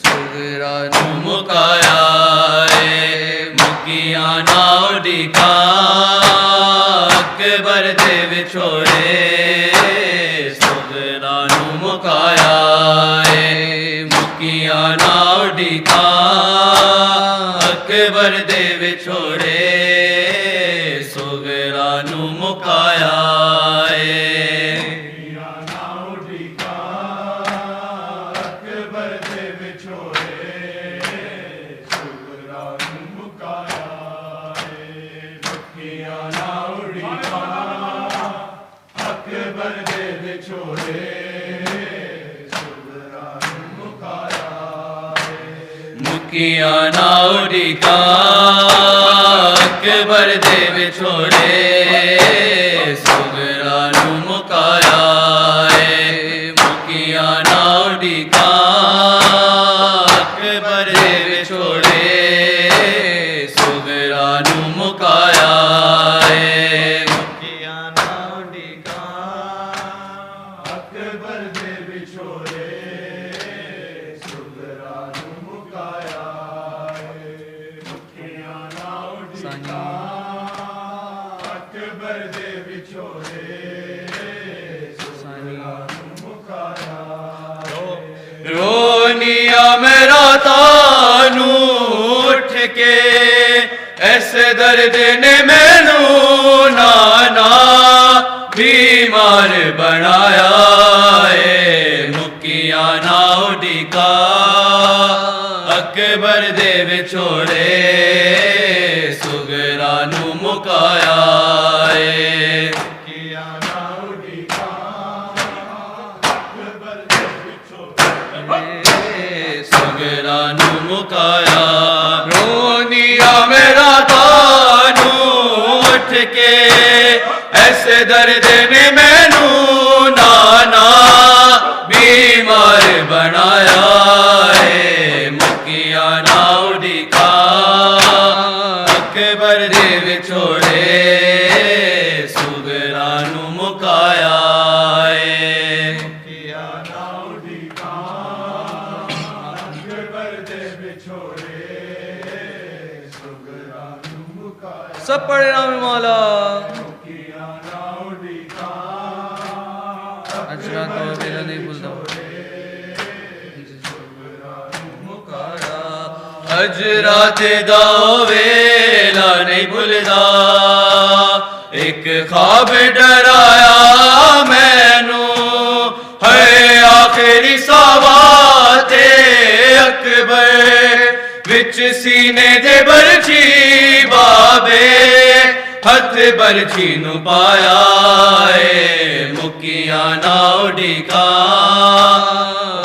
سگرانو مکایا مکیا ناؤڈی کا اکبر دے وچھوڑے سگرانو مکایا مکیا ناؤڈی کا اکبر دے وچھوڑے سگرانو مکایا مکیا ناؤڈی کا اکبر دے وچھوڑے سگرانو مکایا مکیا ناؤڈی کا اکبر دے وچھوڑے سگرانو مکایا مکیا ناؤڈی کا اکبر دے وچھوڑے سگرانو مکایا مکیا ناؤڈی کا اکبر دے وچھوڑے سگرانو مکایا رونیا میرا تانو اٹھ کے ایسے درد نے مینو نانا بیمار بنایا مکیا ناؤڈی کا اکبر دے وچھوڑے سگرانو مکایا مکیا ناؤڈی کا اکبر دے وچھوڑے سگرانو مکایا رونیا میرا تانو اٹھ کے ایسے درد نے مینو نانا بیمار بنایا مکیا ناؤڈی کا اکبر دے وچھوڑے سگرانو مکایا مکیا ناؤڈی کا اکبر دے وچھوڑے سگرانو مکایا سب پڑھے نام مولا اچھا تو میرا نہیں بھولتا حجرات دا ویلا نہیں بھولدا ایک خواب ڈرایا مینو ہے آخری سوات اکبر وچ سینے دے برچھی بابے ہاتھ برچھی نو پایا مکیا ناؤڈی کا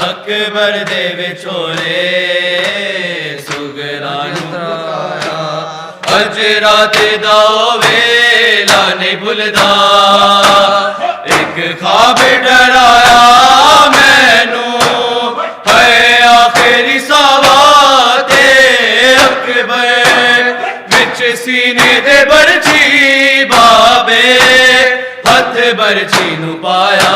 اکبر دے وچھوڑے سگرانو مکایا حجرات دا ویلا نہیں بھولدا ایک خواب ڈرایا مینو ہے آخری سوات اکبر وچ سینے دے برچھی بابے ہاتھ برچھی نو پایا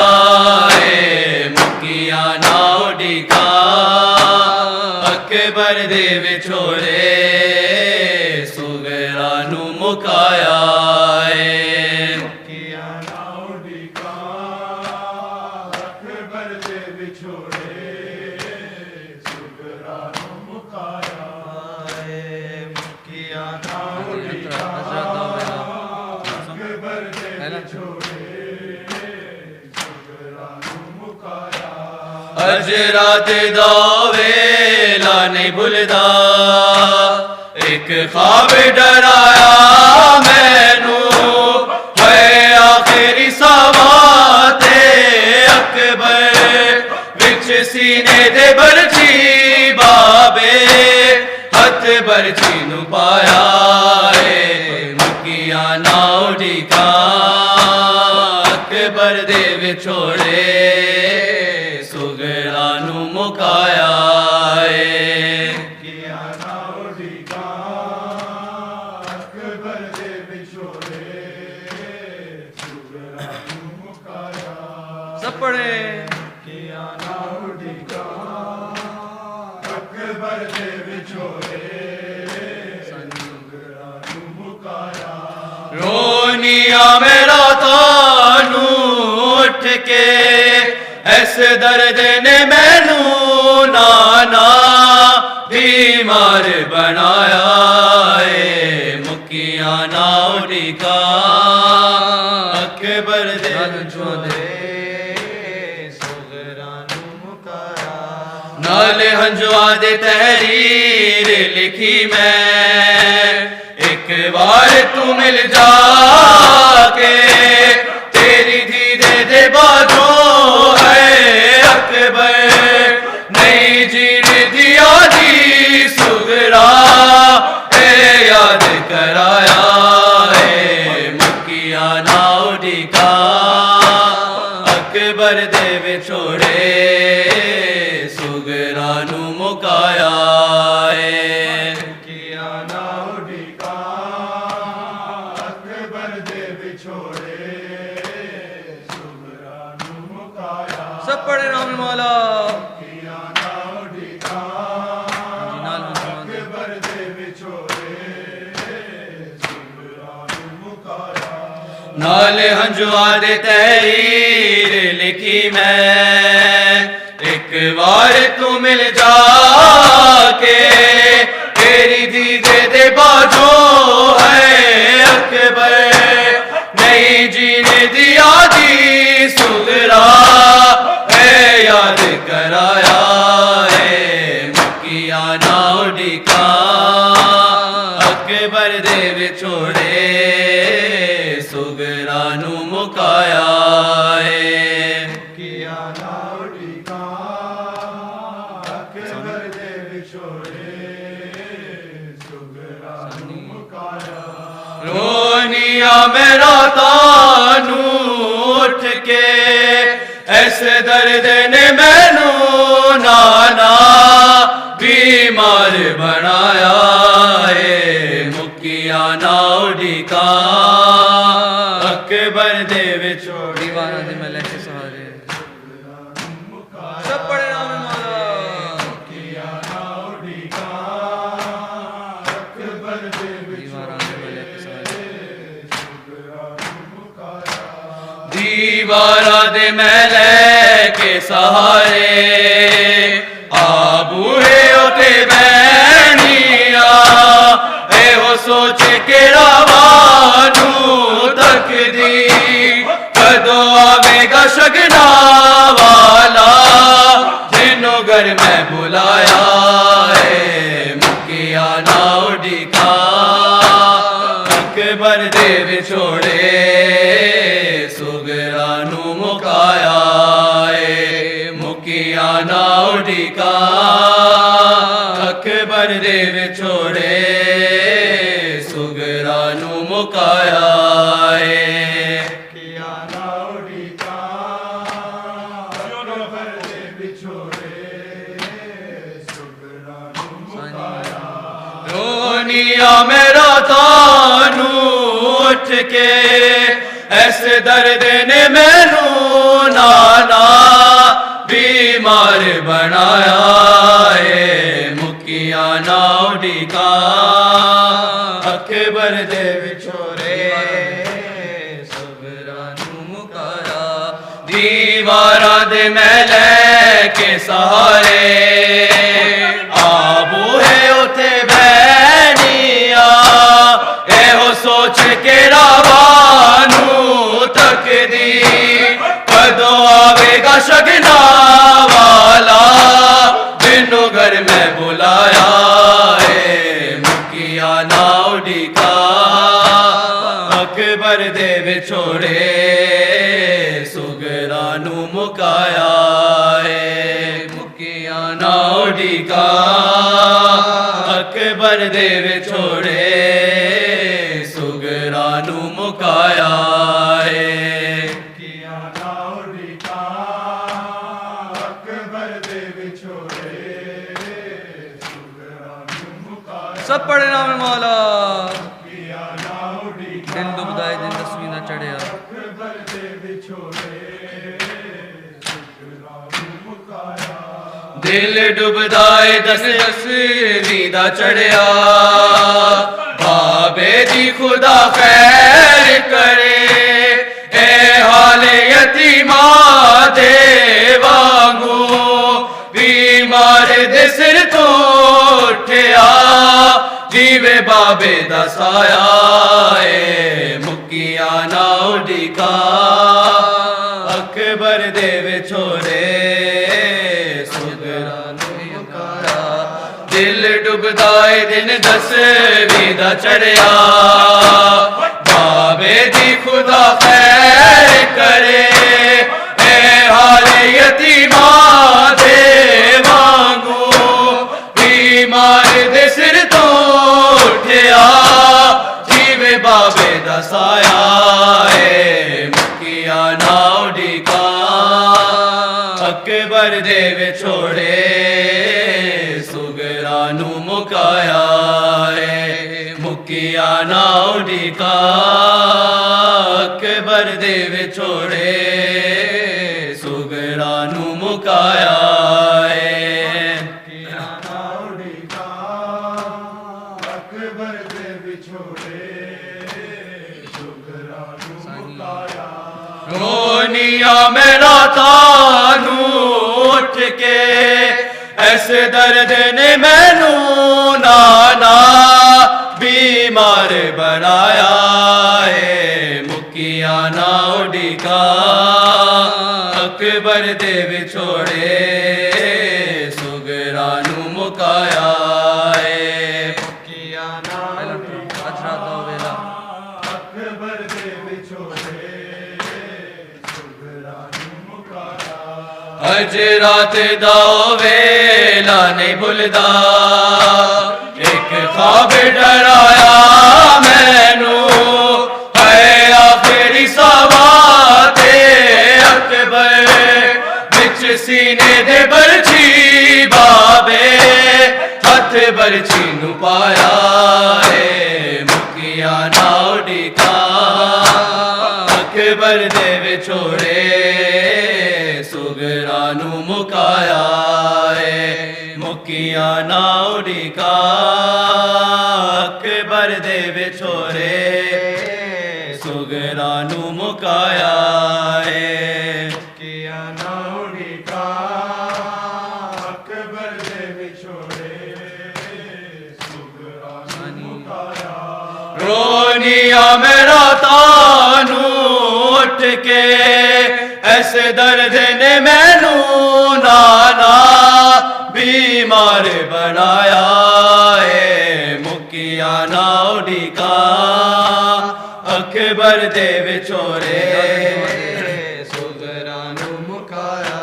مکیا ناؤڈی کا اکبر دے وچھوڑے سگرانو मुकाया अजरात दावे ला नहीं भुलदा एक ख्वाब डराया मैनू है आखिरी सवाते अकबर विच सीने दे बरछी बाबे हथ बरछी नू पाया मुकिया ना उड़ीका अकबर दे विछोड़े मुकाया सब पढ़े रोनिया मेरा तानू उठ के ऐसे दर्द ने मैनू नाना बीमार बनाया मुकिया ना उड़ीका अकबर दे नाले हंजुआ दे तहरीर लिखी मैं एक बार तू मिल जाके तेरी धीरे दे बाजो नहीं जीने दिया जी सुगरा याद कराया मुकिया ना उड़ीका अकबर दे विछोड़े सुगरा नू मुकाया मुकिया ना उड़ीका अकबर दे विछोड़े सुगरा नू मुकाया सब पढ़े नाम मौला नाले हंजुआ दे तहरीर लिखी मैं एक बार तू मिल जाके तेरी दीदे दे बाजो है अकबर नहीं जीने दिया जी सुगरा याद कराया मुकिया ना उड़ीका अकबर दे विछोड़े सुगरा नू मुकाया मुकिया ना उड़ीका अकबर दे विछोड़े सुगरा नू मुकाया रोनिया मेरा तानू उठ के ऐसे दर्द ने मैनू नाना बीमार बनाया मुकिया ना उड़ीका अकबर दे विछोड़े दीवाना दे मैं लेके सहारे सब पढ़े नाम मौला मुकिया ना उड़ीका अकबर दे दीवाना दे मैं लेके सहारे दीवारा दे मैं लेके सहारे आबू है ओते बैनिया ए हो सोचे के रावानू तक दी कदों आवेगा शगना वाला जिन्हों घर में बुलाया मुकिया ना उड़ीका अकबर दे विछोड़े सुगरा नू मुकाया मुकिया ना उड़ीका अकबर दे विछोड़े सुगरा नू मुकाया रोनिया मेरा तानू उठ के ऐसे दर्द ने मैनू नाना बीमार बनाया मुकिया ना उड़ीका अकबर दे विछोरे सुगरानू मुकाया दीवारा दे मैले के सहारे आबू है उथे बैनिया एहो सोच के रावानू तकदी कदों आवेगा शगना वाला बिनु घर में बुलाया मुकिया नाउडी का अकबर दे विछोड़े सुगरानू मुकाया मुकिया नाउडी का अकबर दे विछोड़े सुगरानू मुकाया सब पढ़े नाम मौला दिन दुबदाए दिन दसवीं ना चढ़िया दिल डुबदाए दसवीं दा चढ़िया बाबे दी खुदा खैर करे ए हाल यतीमा दे वांगू बीमार दे सिर तो उठिया जीवे बाबे दा साया मुकिया नाउडी का अकबर दे विछोरे सुगरानू मुकाया दिल डुबदाए दिन दसवीं दा चढ़िया बाबे दी खुदा खैर करे ए हाल यतीमा दे वांगू बीमार दे सिर तो उठिया जीवे बाबे दा साया मुकिया नाउडी का अकबर दे विछोड़े सुगरानू मुकाया मुकिया नाउडी का अकबर दे विछोड़े सुगरानू मुकाया रोनिया मेरा तानू उठ के ऐसे दर्द ने मैनू नाना बीमार बनाया मुकिया नाउडी का अकबर दे विछोड़े सुगरानू मुकाया मुकिया नाउडी अजरा दो वेला अकबर दे विछोड़े अज रात दा वेला नहीं भुलदा एक ख्वाब डराया मैनू है आखिरी सवाते अकबर बिच सीने दे बरछी बाबे हथ बरछी नू पाया मुकिया नाउडी का अकबर दे विछोड़े सुगरानू मुकाया मुकिया नाउडी का अकबर दे विछोड़े सुगरानू मुकाया मुकिया नाउडी का अकबर दे विछोड़े सुगरानू मुकाया रोनिया मेरा तानू उठ के ऐसे दर्द ने मैनू नाना बीमार बनाया मुकिया नाउडी का अकबर दे विछोरे सुगरानू मुकाया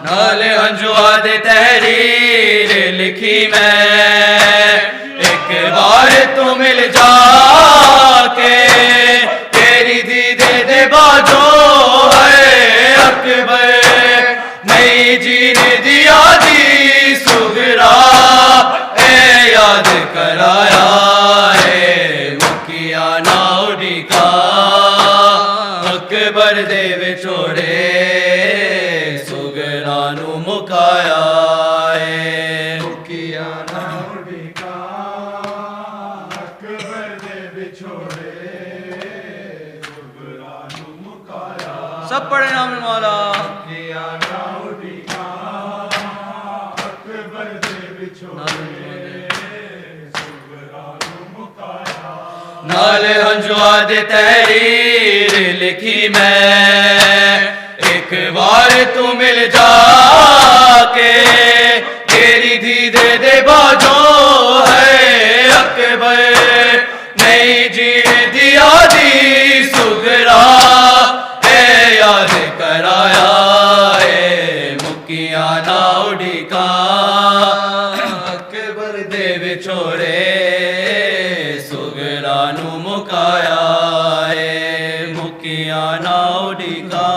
नाले हंजुआ दे तहरीर लिखी मैं एक बार तू मिल जाके तेरी दीदे दे बाजो अकबर नहीं जीने दिया दी सुगरा ए याद कराया मुकिया नाउडी का अकबर दे विछोड़े सुगरानू मुकाया मुकिया नाउडी का سب پڑھے نام مولا نال ہنجوا دے تحریر لکھی میں ایک بار تو مل جا کے تیری دیدے دے باجو ہے اکبر نہیں جینے دیا دی سگرا اے یاد کرایا اے مکیاں نہ اڑی کا اکبر دے وچھوڑے مکایا ہے مکیاں نہ اڑی کا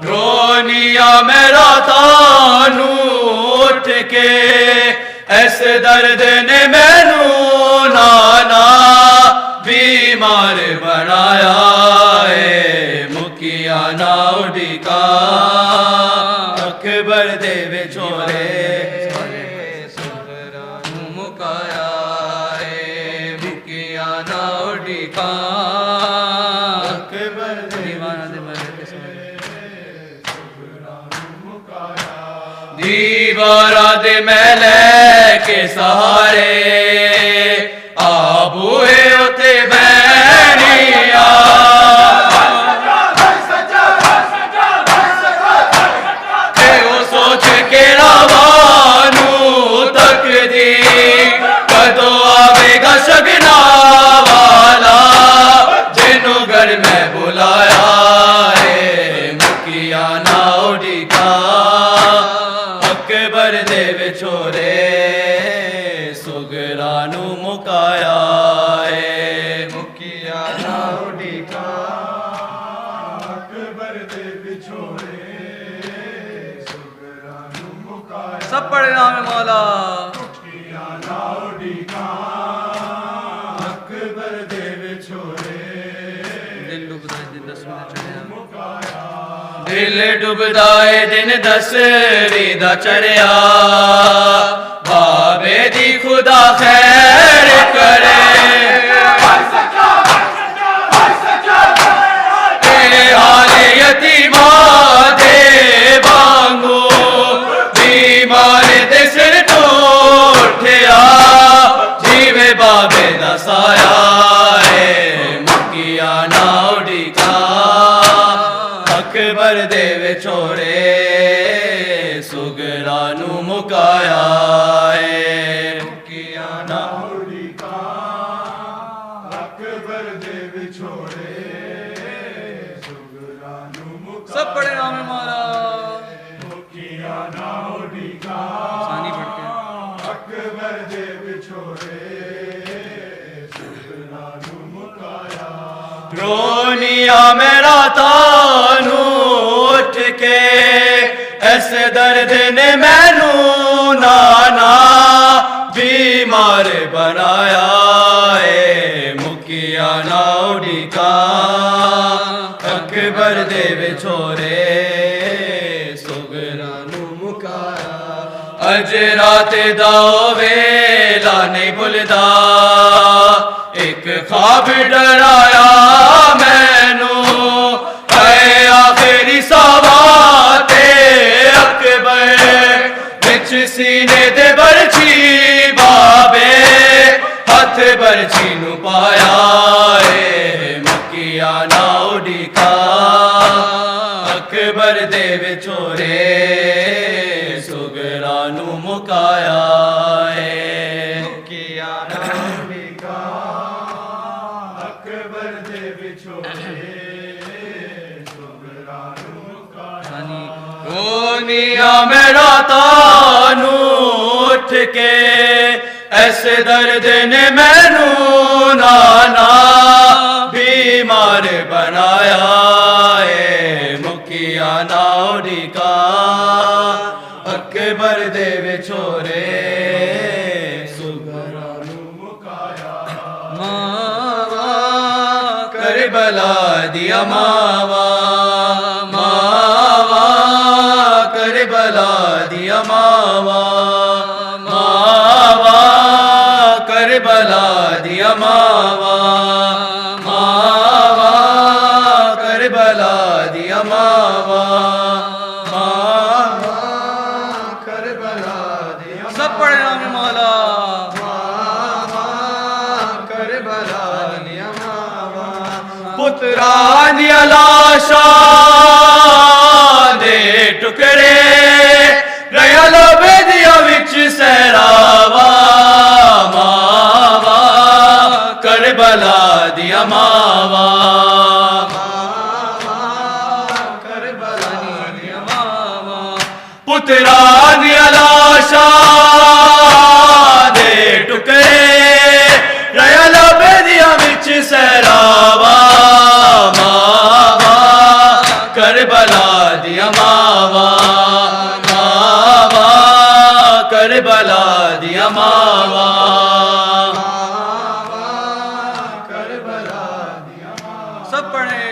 رونیا میرا تانو اٹھ کے ایسے درد نے مینو نانا بیمار بنایا ہے مکیاں نہ اڑی کا اکبر دے وچھوڑے مکایا ہے مکیاں نہ اڑی کا اکبر دیوارا دے میلے کے سہارے آبوئے ہوتے بینیا شگنا والا جنوں گھر میں بلایا ہے مکیاں نہ اڑی کا اکبر دے وچھوڑے سگرا نو مکایا ہے مکیاں نہ اڑی کا اکبر دے وچھوڑے سگرا نو مکایا سب پڑھے نام مولا دل ڈبدائے دن دسویں دا چڑھیا بابے دی خدا خیر کرے اے حال یتیماں دے وانگو بیمار دے سر ٹوٹیا جیوے بابے دا سایہ اے مکیاں نہ اڑی کا اکبر دے وچھوڑے سگرا نو مکایا ہے مکیاں نہ اڑی کا اکبر دے وچھوڑے سگرا نو مکایا سب پڑھے نام مولا مکیاں نہ اڑی کا ثانی پڑھ کے اکبر دے وچھوڑے سگرا نو مکایا رونیا میرا تانو اٹھ کے ایسے درد نے مینو نانا بیمار بنایا ہے مکیاں نہ اڑی کا اکبر دے وچھوڑے سگرا نو مکایا اج رات دا ویلا نہیں بھلدا ایک خواب ڈرایا مینو اے آخری ساواتے اکبر وچ سینے دے برچھی بابے ہاتھ برچھی نو پایا اے مکیاں نہ اڑی کا اکبر دے وچھوڑے سگرا نو مکایا اے مکیاں نہ اڑی کا اکبر دے وچھوڑے سگرا نو مکایا رونیا میرا تانو اٹھ کے ایسے درد نے مینو نانا بیمار بنایا ہے مکیاں نہ اڑی کا اکبر دے وچھوڑے سگرا نو مکایا ماوا کربلا دیا ماوا ماوا کربلا کربلا دیا ماوا ماوا کربلا دیا ماوا ماوا کربلا دیا ماوا ماوا کربلا دیا سب پڑھے نام مولا کربلا دیا ماوا پترا دیا لاشاں دے ٹکڑے ریا لبے دیا وچ سہراوا ماوا کربلا دیا ماوا کربلا دیا ماوا پترا دیا لاشاں دے ٹکڑے ریا لبے دیا وچ سہراوا ماوا کربلا دیا ماوا ماوا کربلا دیا ماوا کربلا دیا سب پڑھے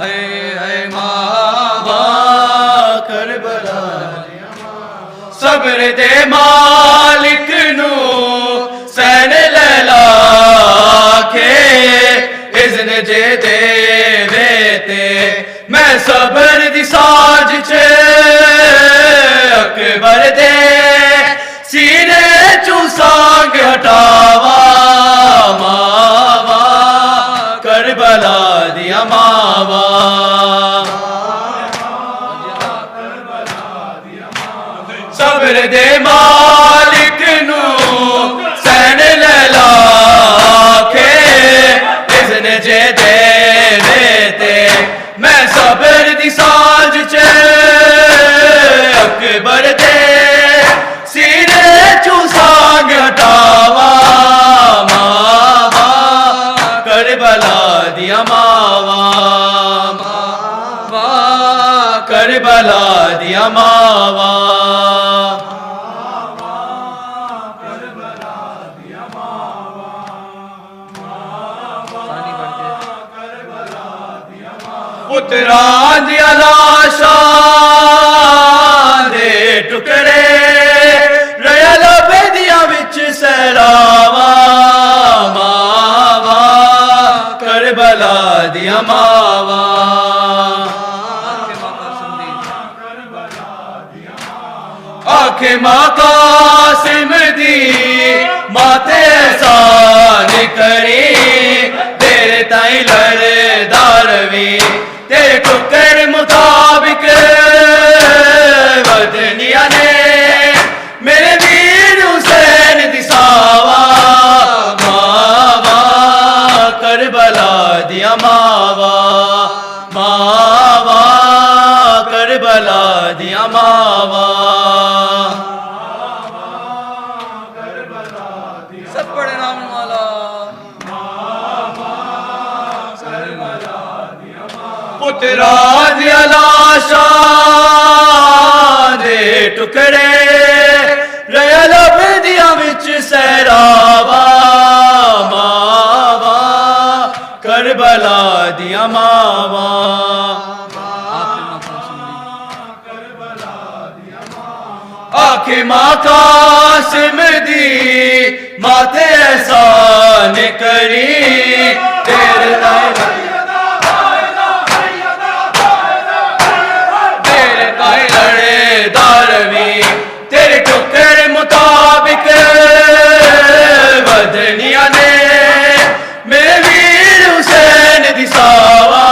اے اے ماوا کربلا صبر دے مالک نو سین لیلا کے اذن جے دے ویتے میں صبر دی ساج چھے اکبر دے سینے چو سانگ ہٹاوا ماوا کربلا دیا ماوا صبر دے مالک نو سین لیلا کے اذن جے دے ویتے میں صبر دی ساج چھے اکبر دے سینے چو سانگ ہٹاوا ماوا کربلا دیا ماوا ماوا کربلا دیا ماوا پترا دیا لاشاں دے ٹکڑے ریا لبے دیا وچ سہراوا ماوا کربلا دیا ماوا آنکھ ماں قاسم دی ماتے احسان کری تیرے تائیں لڑدا روی تیرے ٹکر مطابق ودنیا نے میرے ویر حسین دی ساوا ماوا کربلا دیا ماوا ماوا کربلا دیا ماوا سب پڑھے نام مولا پترا دیا لاشاں دے ٹکڑے ریا لبے دیا وچ سہراوا ماوا کربلا دیا ماوا آنکھ ماں قاسم دی ماتے احسان کری تیرے تائیں لڑے داروی تیرے ٹکر مطابق ودنیا نے میرے ویر حسین دی ساوا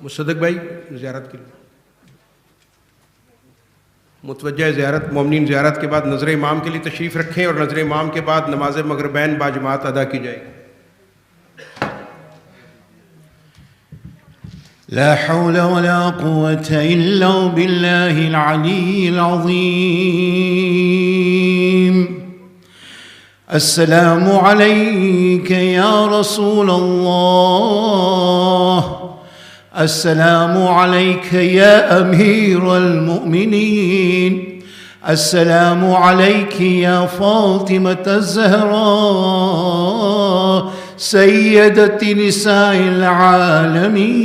مصدق بھائی زیارت کے لیے متوجہ زیارت مومنین زیارت کے بعد نظر امام کے لیے تشریف رکھیں اور نظر امام کے بعد نماز مغربین باجماعت ادا کی جائے گی. لا حول ولا قوة إلا بالله العلي العظيم. السلام عليك يا رسول الله. السلام عليك يا أمير المؤمنين. السلام عليك يا فاطمة الزهراء سيدة نساء العالمين.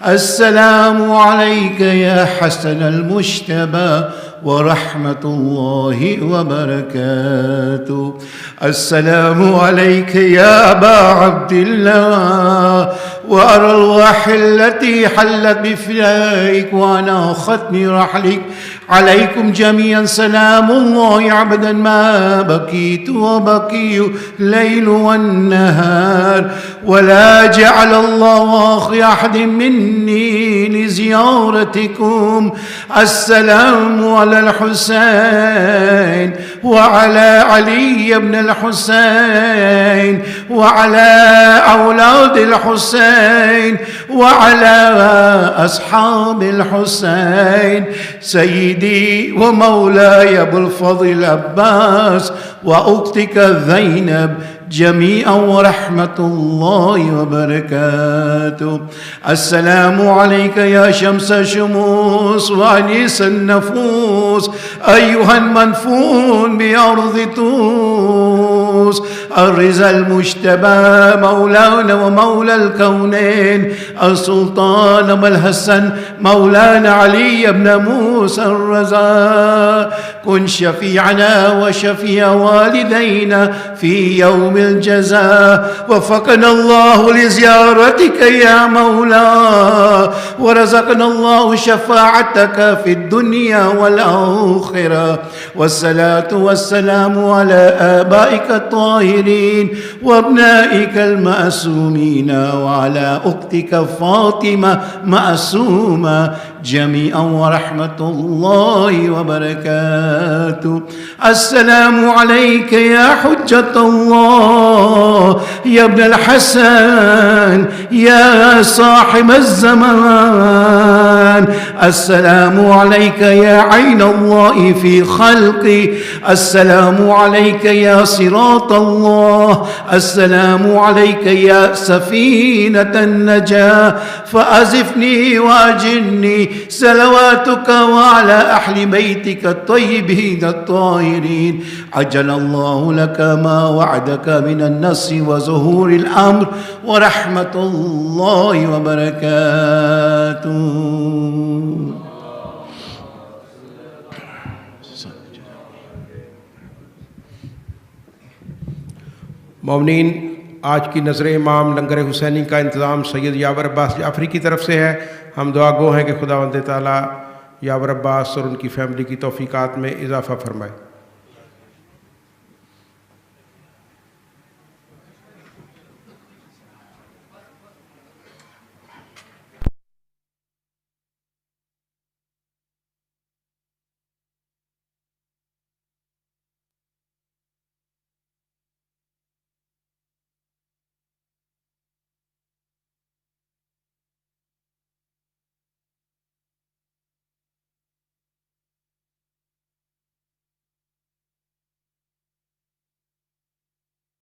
السلام عليك يا حسن المجتبى ورحمة الله وبركاته. السلام عليك يا أبا عبد الله وأرواح التي حلت بفنائك وأنا ختم رحلك عليكم جميعا سلام الله عبدا ما بكيت وبكي الليل والنهار ولا جعل الله آخر أحد مني لزيارتكم. السلام على الحسين وعلى علي بن الحسين وعلى أولاد الحسين وعلى أصحاب الحسين سيدي ومولاي أبو الفضل العباس وأختك زينب جميعا ورحمة الله وبركاته. السلام عليك يا شمس الشموس وأنيس النفوس أيها المنفون بأرض توس الرضا المجتبى مولانا ومولى الكونين السلطان أبو الحسن مولانا علي بن موسى الرضا. كن شفيعنا وشفيع والدينا في يوم الجزاء. وفقنا الله لزيارتك يا مولا ورزقنا الله شفاعتك في الدنيا والآخرة. والصلاة والسلام على آبائك الطاهرين وابنائك المأسومين وعلى أختك فاطمة معصومة جميعا ورحمة الله وبركاته. السلام عليك يا حجة الله يا ابن الحسن يا صاحب الزمان. السلام عليك يا عين الله في خلقي. السلام عليك يا صراط الله. السلام عليك يا سفينة النجاة. فأزفني وأجرني صلواتك وعلى أهل بيتك الطيبين الطاهرين. عجل الله لك ما وعدك من النصر وظهور الأمر ورحمة الله وبركاته. مومنین آج کی نظر امام لنگر حسینی کا انتظام سید یاور عباس جعفری کی طرف سے ہے. ہم دعا گو ہیں کہ خداوند تعالیٰ یاور عباس اور ان کی فیملی کی توفیقات میں اضافہ فرمائے.